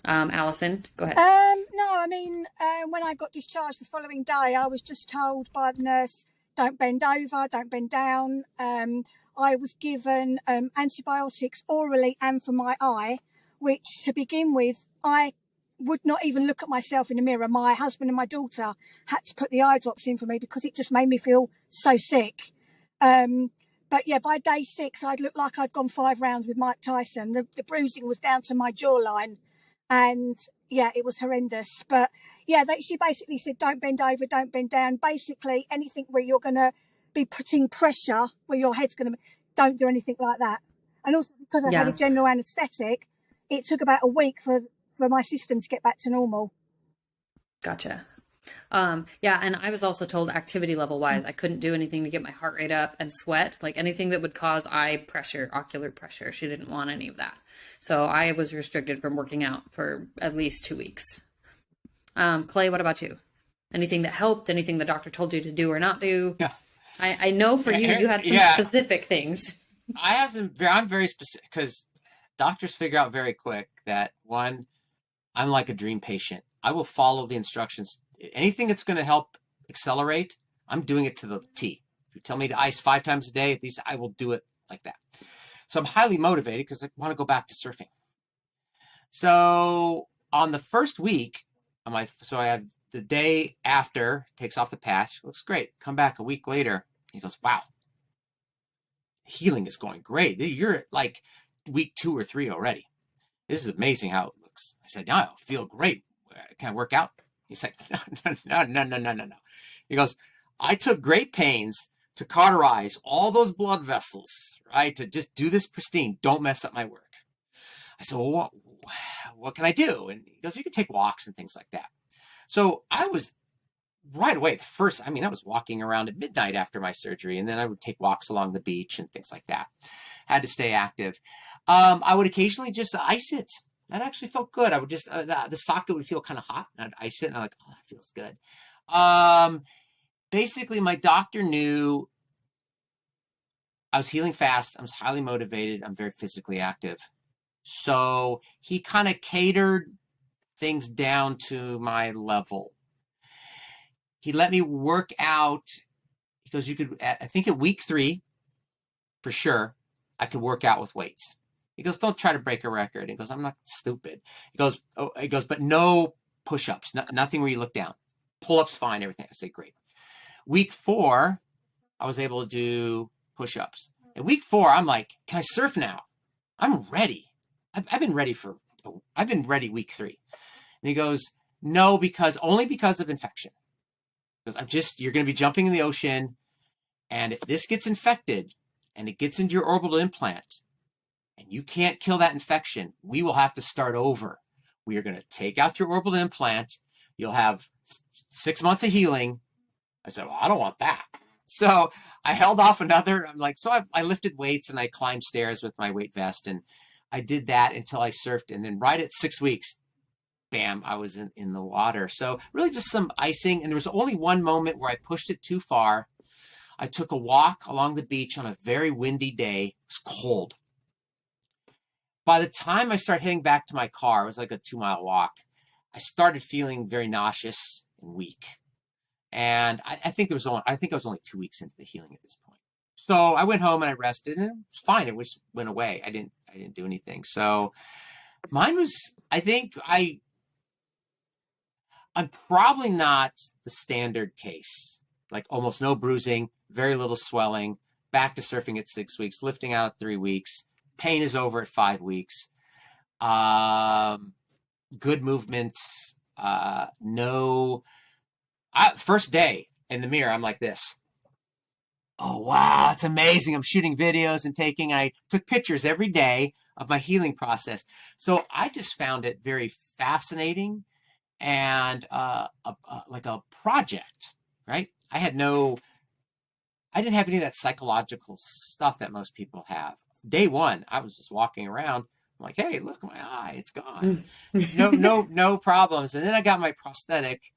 Allison, go ahead. No, I mean, when I got discharged the following day, I was just told by the nurse, don't bend over, don't bend down. I was given antibiotics orally and for my eye, which to begin with, I would not even look at myself in the mirror. My husband and my daughter had to put the eye drops in for me because it just made me feel so sick. But yeah, by day 6, I'd looked like I'd gone 5 rounds with Mike Tyson. The bruising was down to my jawline, and yeah, it was horrendous. But yeah, she basically said, don't bend over, don't bend down. Basically, anything where you're going to be putting pressure, where your head's going to, don't do anything like that. And also because I had a general anaesthetic, it took about a week for my system to get back to normal. Gotcha. Yeah, and I was also told activity level wise, I couldn't do anything to get my heart rate up and sweat, like anything that would cause eye pressure, ocular pressure. She didn't want any of that. So I was restricted from working out for at least 2 weeks. Clay, what about you? Anything that helped? Anything the doctor told you to do or not do? Yeah. I know for you had some specific things. I'm very specific because doctors figure out very quick that, one, I'm like a dream patient. I will follow the instructions. Anything that's going to help accelerate, I'm doing it to the T. If you tell me to ice 5 times a day, at least I will do it like that. So I'm highly motivated because I want to go back to surfing. So on the first week, so I have the day after, takes off the patch, looks great. Come back a week later, he goes, wow, healing is going great. You're at like week 2 or 3 already. This is amazing how it looks. I said, no, I feel great. Can I work out? He's like, no. He goes, I took great pains to cauterize all those blood vessels, right? To just do this pristine. Don't mess up my work. I said, well, what can I do? And he goes, you can take walks and things like that. So I was right away, I was walking around at midnight after my surgery, and then I would take walks along the beach and things like that. Had to stay active. I would occasionally just ice it. That actually felt good. I would just, the socket would feel kind of hot, and I'd ice it, and I'm like, oh, that feels good. Basically, my doctor knew I was healing fast. I was highly motivated. I'm very physically active. So he kind of catered things down to my level. He let me work out because you could, I think at week 3, for sure, I could work out with weights. He goes, don't try to break a record. He goes, I'm not stupid. He goes, but no push-ups, nothing where you look down. Pull-ups, fine, everything. I say, great. Week 4, I was able to do push-ups. At week 4, I'm like, can I surf now? I'm ready. I've been ready week 3. And he goes, no, only because of infection. Because you're going to be jumping in the ocean. And if this gets infected and it gets into your orbital implant and you can't kill that infection, we will have to start over. We are going to take out your orbital implant. You'll have 6 months of healing. I said, well, I don't want that. So I held off I lifted weights and I climbed stairs with my weight vest. And I did that until I surfed. And then right at 6 weeks, bam, I was in the water. So really just some icing. And there was only one moment where I pushed it too far. I took a walk along the beach on a very windy day. It was cold. By the time I started heading back to my car, it was like a 2-mile walk, I started feeling very nauseous and weak. And I think I was only 2 weeks into the healing at this point. So I went home and I rested, and it was fine. It just went away. I didn't do anything. So mine was, I'm probably not the standard case, like almost no bruising, very little swelling, back to surfing at 6 weeks, lifting out at 3 weeks. Pain is over at 5 weeks. Good movement. First day in the mirror, I'm like this. Oh, wow, it's amazing. I'm shooting videos and I took pictures every day of my healing process. So I just found it very fascinating and like a project, right? I didn't have any of that psychological stuff that most people have. Day 1, I was just walking around. I'm like, hey, look, my eye, it's gone. No problems. And then I got my prosthetic,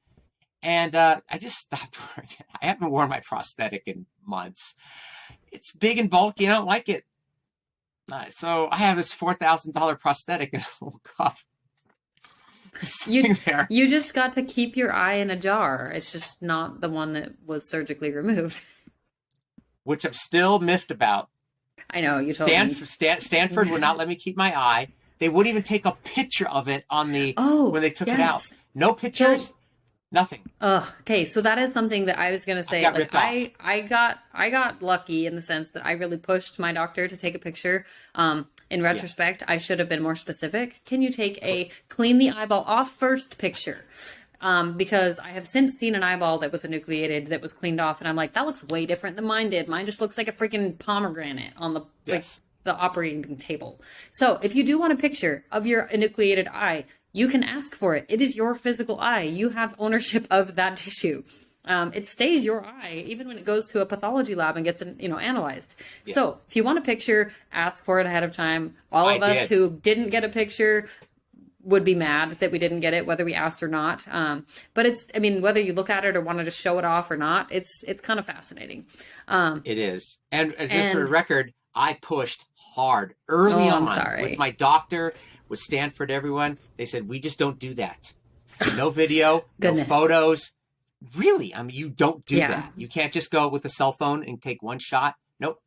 and I just stopped wearing it. I haven't worn my prosthetic in months. It's big and bulky. I don't like it. So I have this $4,000 prosthetic in a little cup. You just got to keep your eye in a jar. It's just not the one that was surgically removed. Which I'm still miffed about. I know, you told me. Stanford would not let me keep my eye. They wouldn't even take a picture of it on the when they took it out. Yes. No pictures, nothing. Okay, so that is something that I was gonna say. got Like ripped off. I got lucky in the sense that I really pushed my doctor to take a picture. In retrospect, I should have been more specific. Can you take a clean the eyeball off first picture? Because I have since seen an eyeball that was enucleated that was cleaned off, and I'm like, that looks way different than mine did. Mine just looks like a freaking pomegranate on the the operating table. So if you do want a picture of your enucleated eye, you can ask for it. It is your physical eye. You have ownership of that tissue. It stays your eye even when it goes to a pathology lab and gets analyzed. Yeah. So if you want a picture, ask for it ahead of time. All of us who didn't get a picture would be mad that we didn't get it, whether we asked or not. But it's, I mean, whether you look at it or want to just show it off or not, it's kind of fascinating. It is. And just for the record, I pushed hard early on with my doctor, with Stanford, everyone. They said, we just don't do that. No video, no photos. Really? I mean, you don't do that. You can't just go with a cell phone and take one shot. Nope.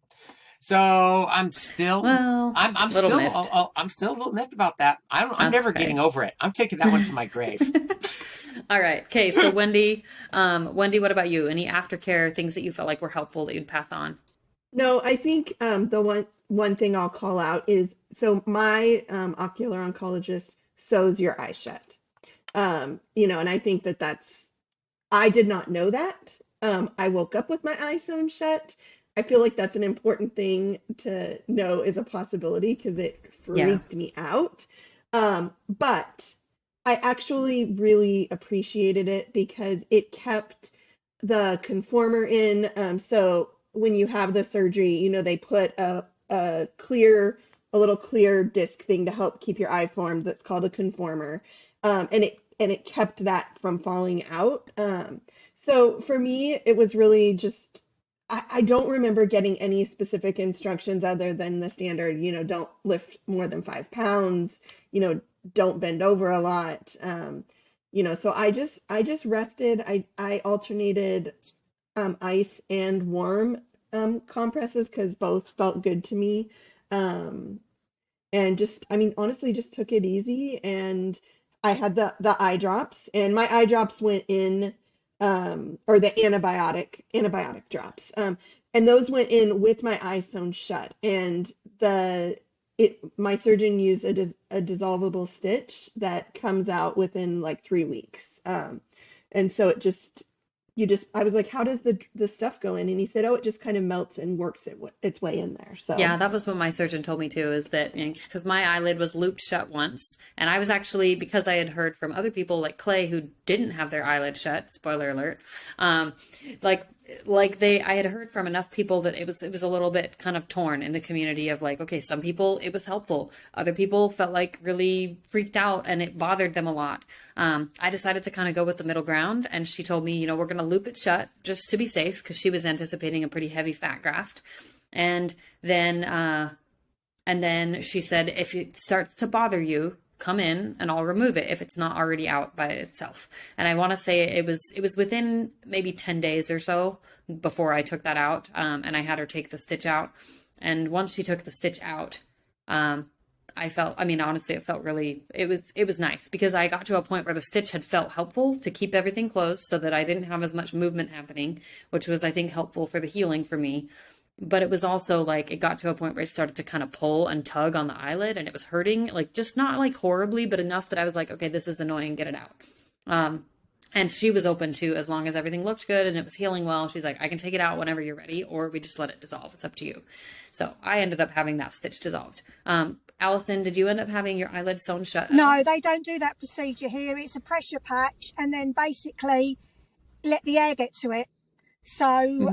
So I'm still, I'm still a little miffed about that. I'm never getting over it. I'm taking that one to my grave. All right. Okay. So Wendy, what about you? Any aftercare things that you felt like were helpful that you'd pass on? No, I think the one thing I'll call out is, so my ocular oncologist sews your eye shut. And I think I did not know that. I woke up with my eye sewn shut. I feel like that's an important thing to know is a possibility because it freaked me out. But I actually really appreciated it because it kept the conformer in. So when you have the surgery, they put a little clear disc thing to help keep your eye formed. That's called a conformer. And it kept that from falling out. So for me, it was really just, I don't remember getting any specific instructions other than the standard, don't lift more than 5 pounds, don't bend over a lot. So I just rested. I alternated ice and warm compresses because both felt good to me. And honestly, just took it easy. And I had the eye drops, and my eye drops went in, or the antibiotic drops. And those went in with my eye sewn shut. And my surgeon used a dissolvable stitch that comes out within like 3 weeks. And so I was like, how does the stuff go in? And he said, it just kind of melts and works its way in there. So yeah, that was what my surgeon told me too, is that because my eyelid was looped shut once, and I was actually, because I had heard from other people like Clay who didn't have their eyelid shut, spoiler alert, I had heard from enough people that it was a little bit kind of torn in the community of like, okay, some people it was helpful, other people felt like really freaked out and it bothered them a lot. I decided to kind of go with the middle ground, and she told me, we're going to loop it shut just to be safe, because she was anticipating a pretty heavy fat graft. And then she said, if it starts to bother you, come in and I'll remove it if it's not already out by itself. And I want to say it was within maybe 10 days or so before I took that out. And I had her take the stitch out. And once she took the stitch out, honestly, it felt really, it was nice, because I got to a point where the stitch had felt helpful to keep everything closed so that I didn't have as much movement happening, which was, I think, helpful for the healing for me. But it was also like, it got to a point where I started to kind of pull and tug on the eyelid, and it was hurting, like just not like horribly, but enough that I was like, okay, this is annoying, get it out. And she was open to, as long as everything looked good and it was healing well, she's like, I can take it out whenever you're ready, or we just let it dissolve. It's up to you. So I ended up having that stitch dissolved. Allison, did you end up having your eyelid sewn shut? No, they don't do that procedure here. It's a pressure patch, and then basically let the air get to it. So,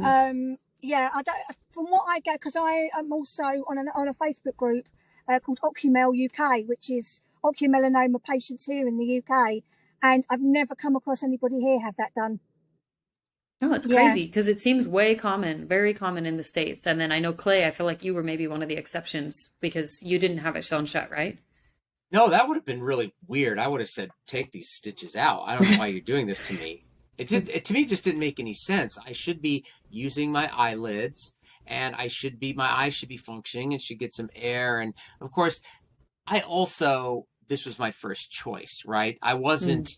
from what I get, because I am also on a Facebook group called Ocumel UK, which is ocumelanoma patients here in the UK, and I've never come across anybody here have that done. Oh, it's crazy, because it seems very common in the States. And then I know, Clay, I feel like you were maybe one of the exceptions because you didn't have it sewn shut, right? No, that would have been really weird. I would have said, take these stitches out. I don't know why you're doing this to me. It to me just didn't make any sense. I should be using my eyelids, and my eyes should be functioning and should get some air. And of course, this was my first choice, right? I wasn't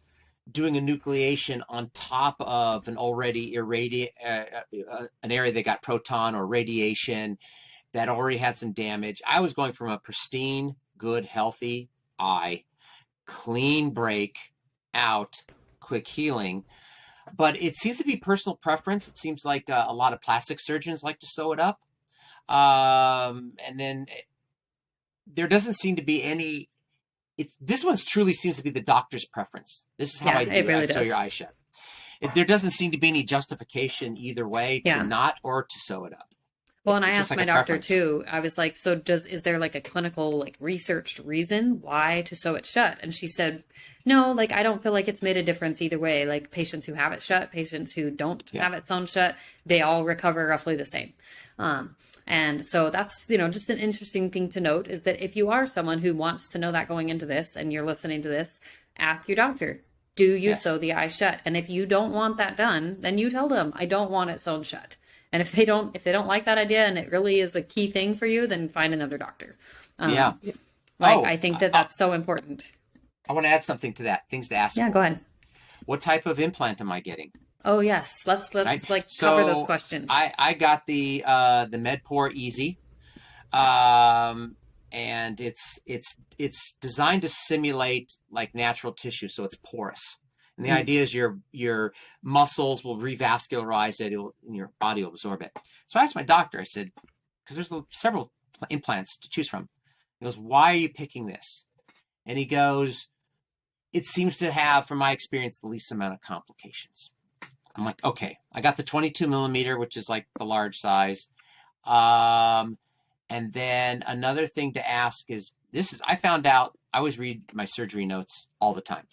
doing enucleation on top of an already an area that got proton or radiation that already had some damage. I was going from a pristine, good, healthy eye, clean break, out, quick healing. But it seems to be personal preference. It seems like a lot of plastic surgeons like to sew it up. And then there doesn't seem to be any. This one truly seems to be the doctor's preference. This is how I do it. I sew your eye shut. There doesn't seem to be any justification either way to not or to sew it up. Well, and I asked my doctor too. I was like, so is there like a clinical, like researched reason why to sew it shut? And she said, no, like, I don't feel like it's made a difference either way. Like patients who have it shut, patients who don't have it sewn shut, they all recover roughly the same. And so that's, just an interesting thing to note is that if you are someone who wants to know that going into this and you're listening to this, ask your doctor, do you sew the eye shut? And if you don't want that done, then you tell them, I don't want it sewn shut. And if they don't like that idea and it really is a key thing for you, then find another doctor. I think that's so important. I want to add something to that. Things to ask. Yeah, go ahead. What type of implant am I getting? Oh yes, let's cover those questions. I got the MedPore Easy, and it's designed to simulate like natural tissue, so it's porous. And the idea is your muscles will revascularize it, and your body will absorb it. So I asked my doctor, I said, because there's several implants to choose from. He goes, why are you picking this? And he goes, it seems to have, from my experience, the least amount of complications. I'm like, okay, I got the 22 millimeter, which is like the large size. And then another thing to ask is, I found out, I always read my surgery notes all the time,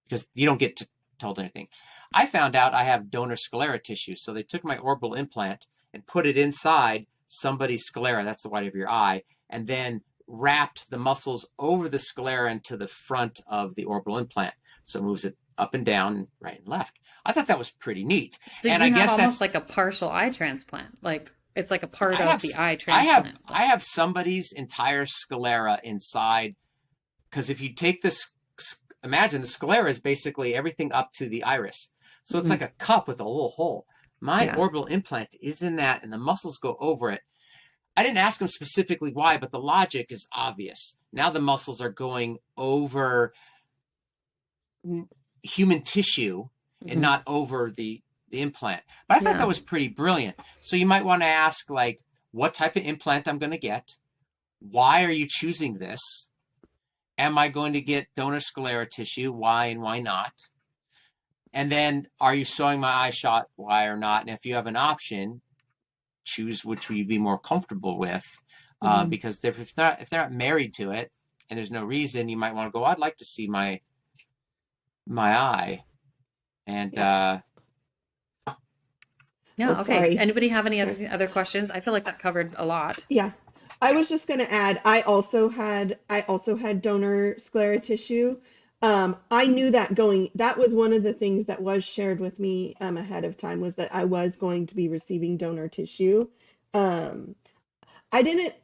because you don't get told anything. I found out I have donor sclera tissue. So they took my orbital implant and put it inside somebody's sclera, that's the white of your eye, and then wrapped the muscles over the sclera into the front of the orbital implant. So it moves it up and down, right and left. I thought that was pretty neat. So and I guess that's almost like a partial eye transplant. Like it's like a part of the eye transplant. I have somebody's entire sclera inside, because if you take this, imagine the sclera is basically everything up to the iris. So it's like a cup with a little hole. My orbital implant is in that, and the muscles go over it. I didn't ask him specifically why, but the logic is obvious. Now the muscles are going over human tissue and not over the implant. But I thought that was pretty brilliant. So you might want to ask, like, what type of implant I'm going to get? Why are you choosing this? Am I going to get donor sclera tissue? Why and why not? And then, are you sewing my eye shut? Why or not? And if you have an option, choose which you'd be more comfortable with. Because if they're not married to it, and there's no reason, you might want to go, I'd like to see my eye. And okay. Sorry. Anybody have any other questions? I feel like that covered a lot. Yeah. I was just going to add, I also had donor sclera tissue. I knew that that was one of the things that was shared with me ahead of time, was that I was going to be receiving donor tissue. I didn't,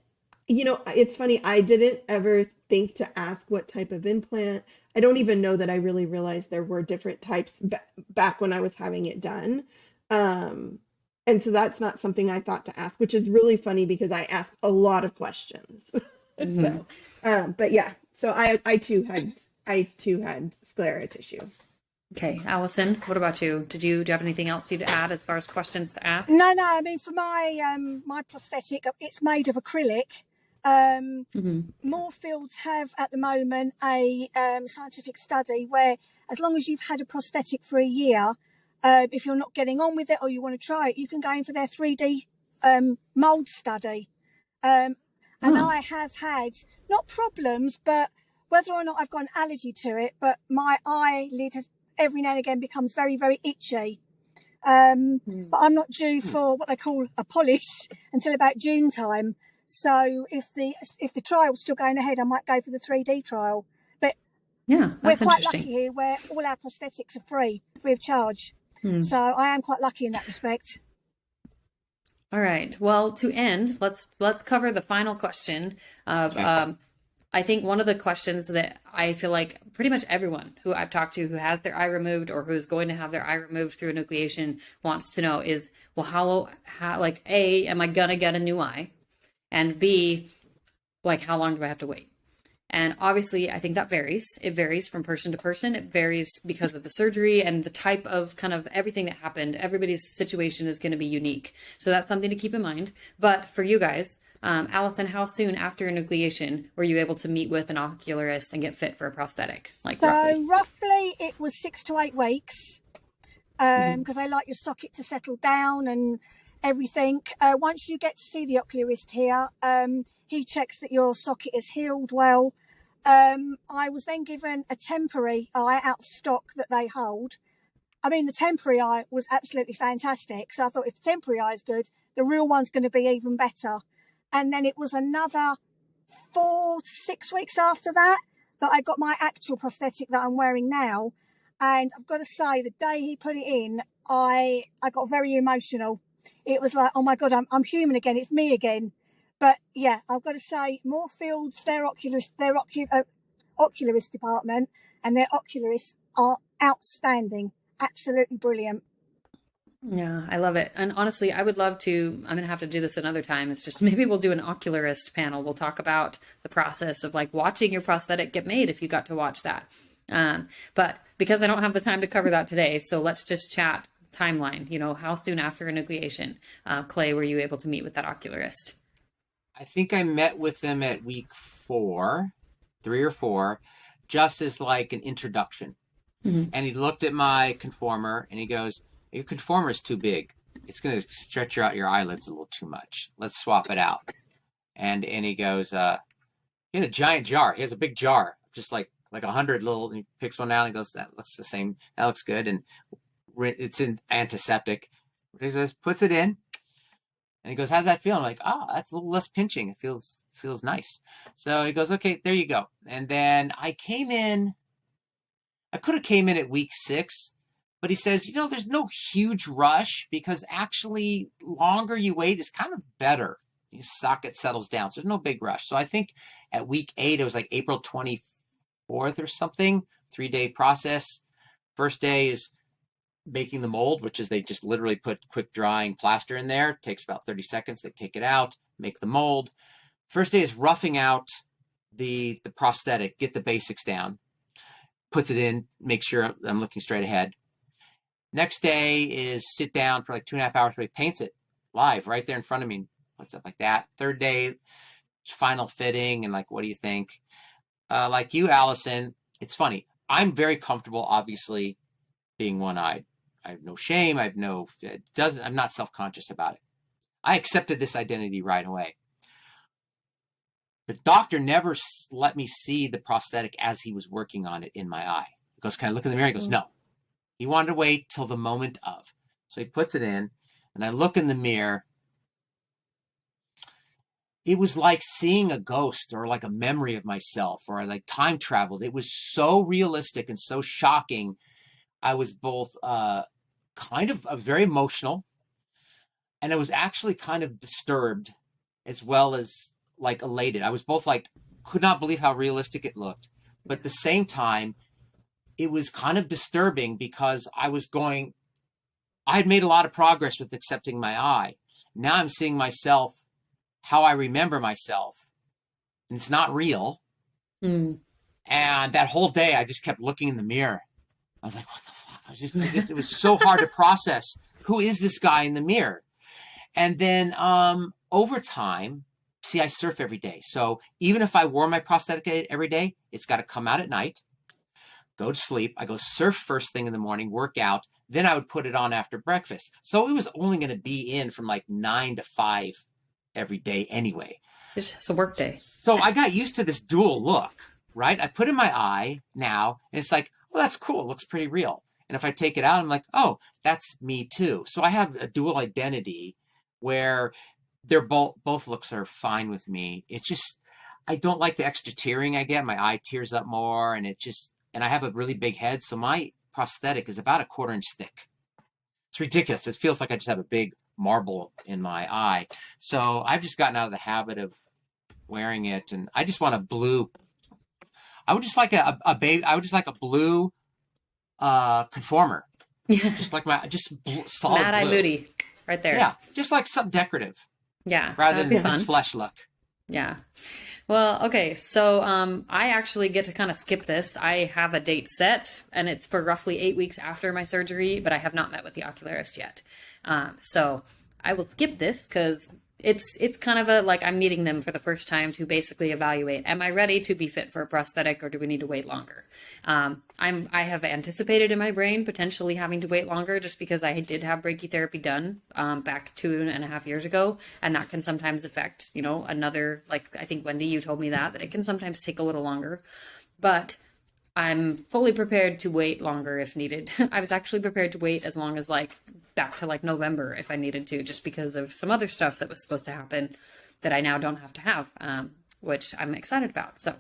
it's funny, I didn't ever think to ask what type of implant. I don't even know that I really realized there were different types back when I was having it done. And so that's not something I thought to ask, which is really funny because I ask a lot of questions. So, but yeah, so I too had sclera tissue. Okay, Allison, what about you? Do you have anything else to add as far as questions to ask? No. I mean, for my prosthetic, it's made of acrylic. More fields have at the moment a scientific study where, as long as you've had a prosthetic for a year, if you're not getting on with it or you want to try it, you can go in for their 3D mold study. And I have had not problems, but whether or not I've got an allergy to it, but my eyelid has every now and again becomes very, very itchy. But I'm not due for what they call a polish until about June time. So if the trial's still going ahead, I might go for the 3D trial. But yeah, we're quite lucky here where all our prosthetics are free of charge. So I am quite lucky in that respect. All right. Well, to end, let's cover the final question of I think one of the questions that I feel like pretty much everyone who I've talked to who has their eye removed or who's going to have their eye removed through enucleation wants to know is, well, how like, A, am I going to get a new eye? And B, like, how long do I have to wait? And obviously, I think that varies. It varies from person to person. It varies because of the surgery and the type of kind of everything that happened. Everybody's situation is going to be unique. So that's something to keep in mind. But for you guys, Allison, how soon after enucleation were you able to meet with an ocularist and get fit for a prosthetic? Like roughly it was 6 to 8 weeks because I like your socket to settle down and everything. Once you get to see the ocularist here, he checks that your socket is healed well. I was then given a temporary eye out of stock that they hold. I mean, the temporary eye was absolutely fantastic. So I thought if the temporary eye is good, the real one's going to be even better. And then it was another 4 to 6 weeks after that I got my actual prosthetic that I'm wearing now. And I've got to say, the day he put it in, I got very emotional. It was like, oh my God, I'm human again. It's me again. But yeah, I've got to say, Moorfields, their ocularist department and their ocularists are outstanding. Absolutely brilliant. Yeah, I love it. And honestly, I would love to, I'm going to have to do this another time. It's just maybe we'll do an ocularist panel. We'll talk about the process of like watching your prosthetic get made if you got to watch that. But because I don't have the time to cover that today, so let's just chat timeline. You know, how soon after enucleation, Clay, were you able to meet with that ocularist? I think I met with them at week 3 or 4, just as like an introduction. Mm-hmm. And he looked at my conformer and he goes, your conformer is too big. It's going to stretch out your eyelids a little too much. Let's swap it out. And he goes, he had a giant jar. He has a big jar, just like 100 little, and he picks one out and goes, that looks the same. That looks good. And it's in antiseptic. He says, puts it in. And he goes, how's that feel? I'm like, that's a little less pinching. It feels nice. So he goes, okay, there you go. And then I could have came in at week 6, but he says, there's no huge rush because actually longer you wait is kind of better. Your socket settles down. So there's no big rush. So I think at week 8, it was like April 24th or something, 3-day process. First day is making the mold, which is they just literally put quick drying plaster in there. It takes about 30 seconds. They take it out, make the mold. First day is roughing out the prosthetic, get the basics down, puts it in, make sure I'm looking straight ahead. Next day is sit down for like 2.5 hours where he paints it live right there in front of me, puts it like that. Third day, final fitting and like, what do you think? Like you, Allison, it's funny. I'm very comfortable, obviously, being one-eyed. I have no shame. I'm not self-conscious about it. I accepted this identity right away. The doctor never let me see the prosthetic as he was working on it in my eye. He goes, can I look in the mirror? He goes, no. He wanted to wait till the moment of. So he puts it in, and I look in the mirror. It was like seeing a ghost or like a memory of myself or like time traveled. It was so realistic and so shocking. I was both kind of very emotional, and I was actually kind of disturbed as well as like elated. I was both like, could not believe how realistic it looked. But at the same time, it was kind of disturbing because I had made a lot of progress with accepting my eye. Now I'm seeing myself how I remember myself. And it's not real. Mm. And that whole day, I just kept looking in the mirror. I was like, what the fuck? It was so hard to process. Who is this guy in the mirror? And then over time, see, I surf every day. So even if I wore my prosthetic every day, it's got to come out at night, go to sleep. I go surf first thing in the morning, work out. Then I would put it on after breakfast. So it was only going to be in from like 9 to 5 every day anyway. It's just a work day. So I got used to this dual look, right? I put in my eye now, and it's like, well, that's cool. It looks pretty real. And if I take it out, I'm like, oh, that's me too. So I have a dual identity where they're both looks are fine with me. It's just, I don't like the extra tearing I get. My eye tears up more, and and I have a really big head. So my prosthetic is about 1/4 inch thick. It's ridiculous. It feels like I just have a big marble in my eye. So I've just gotten out of the habit of wearing it, and I just want a blue I would just like a baby. I would just like a blue conformer. Yeah. Just like solid Mad Eye blue. Moody right there. Yeah, just like something decorative. Yeah. Rather That'd be than fun. this flesh look. Yeah. Well, okay. So I actually get to kind of skip this. I have a date set, and it's for roughly 8 weeks after my surgery, but I have not met with the ocularist yet. So I will skip this because it's kind of a like I'm meeting them for the first time to basically evaluate, am I ready to be fit for a prosthetic, or do we need to wait longer? I have anticipated in my brain potentially having to wait longer just because I did have brachytherapy done back 2.5 years ago, and that can sometimes affect, another, like I think Wendy, you told me that it can sometimes take a little longer, but I'm fully prepared to wait longer if needed. I was actually prepared to wait as long as back to November if I needed to, just because of some other stuff that was supposed to happen that I now don't have to have, which I'm excited about. So,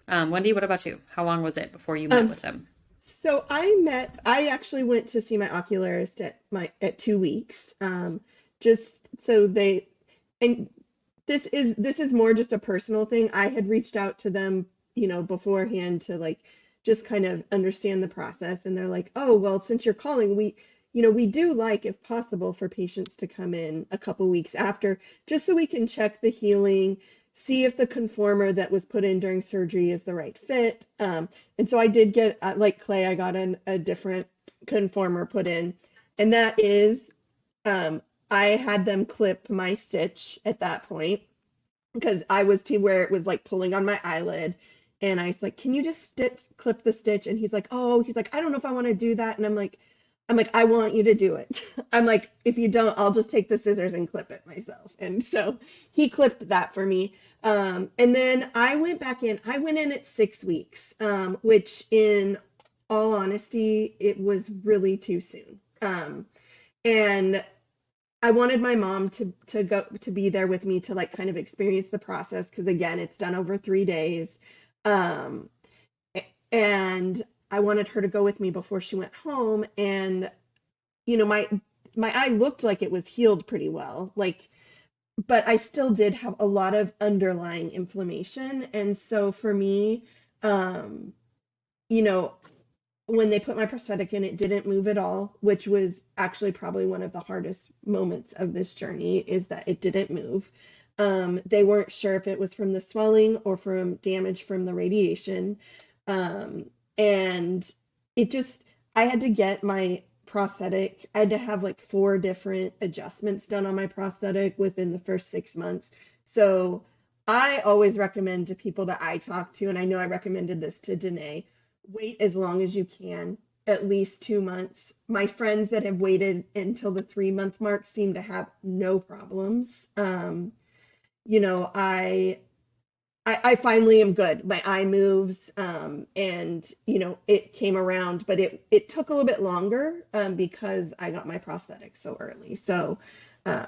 Wendy, what about you? How long was it before you met with them? So I actually went to see my ocularist at 2 weeks. Just so and this is more just a personal thing. I had reached out to them, beforehand to just kind of understand the process. And they're like, oh, well, since you're calling, we do like, if possible, for patients to come in a couple weeks after, just so we can check the healing, see if the conformer that was put in during surgery is the right fit. And so I did get, like Clay, I got a different conformer put in. And that is, I had them clip my stitch at that point because I was to where it was pulling on my eyelid. And I was like, can you just clip the stitch? And he's like, I don't know if I want to do that. And I'm like, I want you to do it. I'm like, if you don't, I'll just take the scissors and clip it myself. And so he clipped that for me. And then I went back in. I went in at 6 weeks, which in all honesty, it was really too soon. And I wanted my mom to go to be there with me to kind of experience the process. Cause again, it's done over 3 days. And I wanted her to go with me before she went home. And, my eye looked like it was healed pretty well. But I still did have a lot of underlying inflammation. And so for me, when they put my prosthetic in, it didn't move at all, which was actually probably one of the hardest moments of this journey, is that it didn't move. They weren't sure if it was from the swelling or from damage from the radiation. And I had to get my prosthetic. I had to have 4 different adjustments done on my prosthetic within the first 6 months. So I always recommend to people that I talk to, and I know I recommended this to Danet, wait as long as you can, at least 2 months. My friends that have waited until the 3-month mark seem to have no problems. I finally am good. My eye moves, and it came around, but it took a little bit longer because I got my prosthetic so early. So I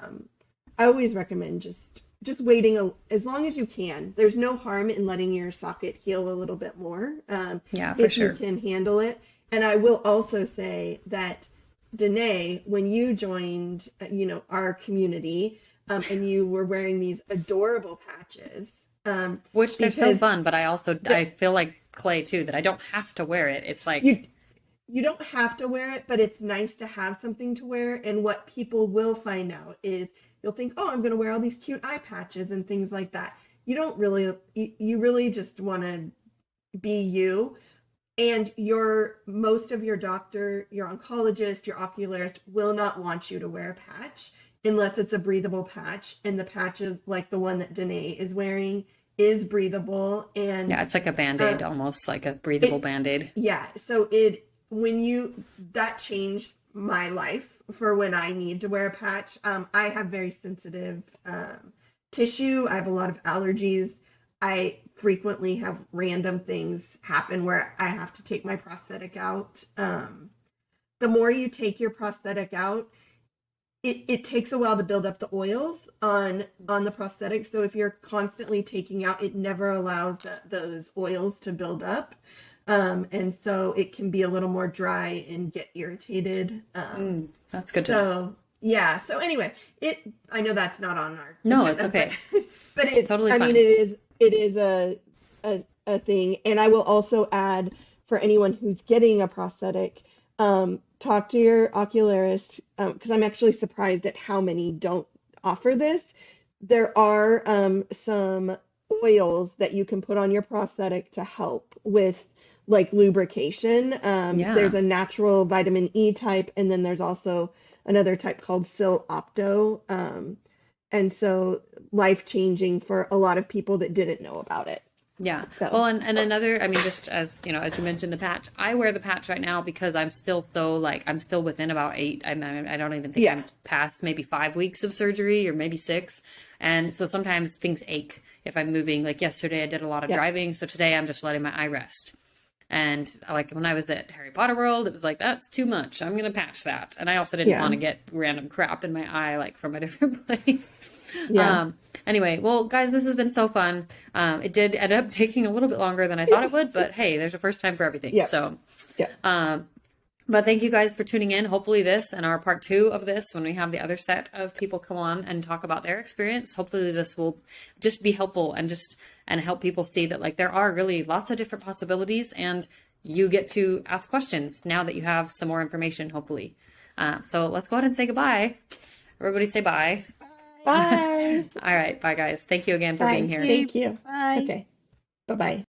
always recommend just waiting as long as you can. There's no harm in letting your socket heal a little bit more. Yeah, for sure. If you can handle it. And I will also say that Danet, when you joined, our community, and you were wearing these adorable patches. Which they're so fun, but I feel like Clay too, that I don't have to wear it. It's like you don't have to wear it, but it's nice to have something to wear. And what people will find out is you'll think, oh, I'm going to wear all these cute eye patches and things like that. You don't really, you really just want to be you. And most of your doctor, your oncologist, your ocularist will not want you to wear a patch unless it's a breathable patch. And the patches like the one that Danet is wearing is breathable. And yeah, it's like a Band-Aid, almost like a breathable Band-Aid. Yeah. So that changed my life for when I need to wear a patch. I have very sensitive tissue. I have a lot of allergies. I frequently have random things happen where I have to take my prosthetic out. The more you take your prosthetic out, it takes a while to build up the oils on the prosthetic. So if you're constantly taking out, it never allows those oils to build up. And so it can be a little more dry and get irritated. That's good to know. Yeah. So anyway, I know that's not on our No, agenda, it's okay. but it's totally I fine. mean, it is a a thing. And I will also add, for anyone who's getting a prosthetic, talk to your ocularist, because I'm actually surprised at how many don't offer this. There are some oils that you can put on your prosthetic to help with like lubrication. Yeah. There's a natural vitamin E type, and then there's also another type called Sil Opto. And so life-changing for a lot of people that didn't know about it. Yeah. So. Well, and another, I mean, just as you know, as you mentioned the patch, I wear the patch right now because I'm still so like, I'm still within about 8. I don't even think I'm past maybe 5 weeks of surgery or maybe 6. And so sometimes things ache if I'm moving. Like yesterday I did a lot of driving. So today I'm just letting my eye rest. And like when I was at Harry Potter World, it was like, that's too much. I'm going to patch that. And I also didn't want to get random crap in my eye, like from a different place. Anyway, well, guys, this has been so fun. It did end up taking a little bit longer than I thought it would, but hey, there's a first time for everything. So, but thank you guys for tuning in. Hopefully this and our part 2 of this, when we have the other set of people come on and talk about their experience, hopefully this will just be helpful and help people see that like there are really lots of different possibilities, and you get to ask questions now that you have some more information, hopefully. So let's go ahead and say goodbye. Everybody say bye. Bye. All right. Bye, guys. Thank you again for being here. Thank you. Bye. Okay. Bye-bye.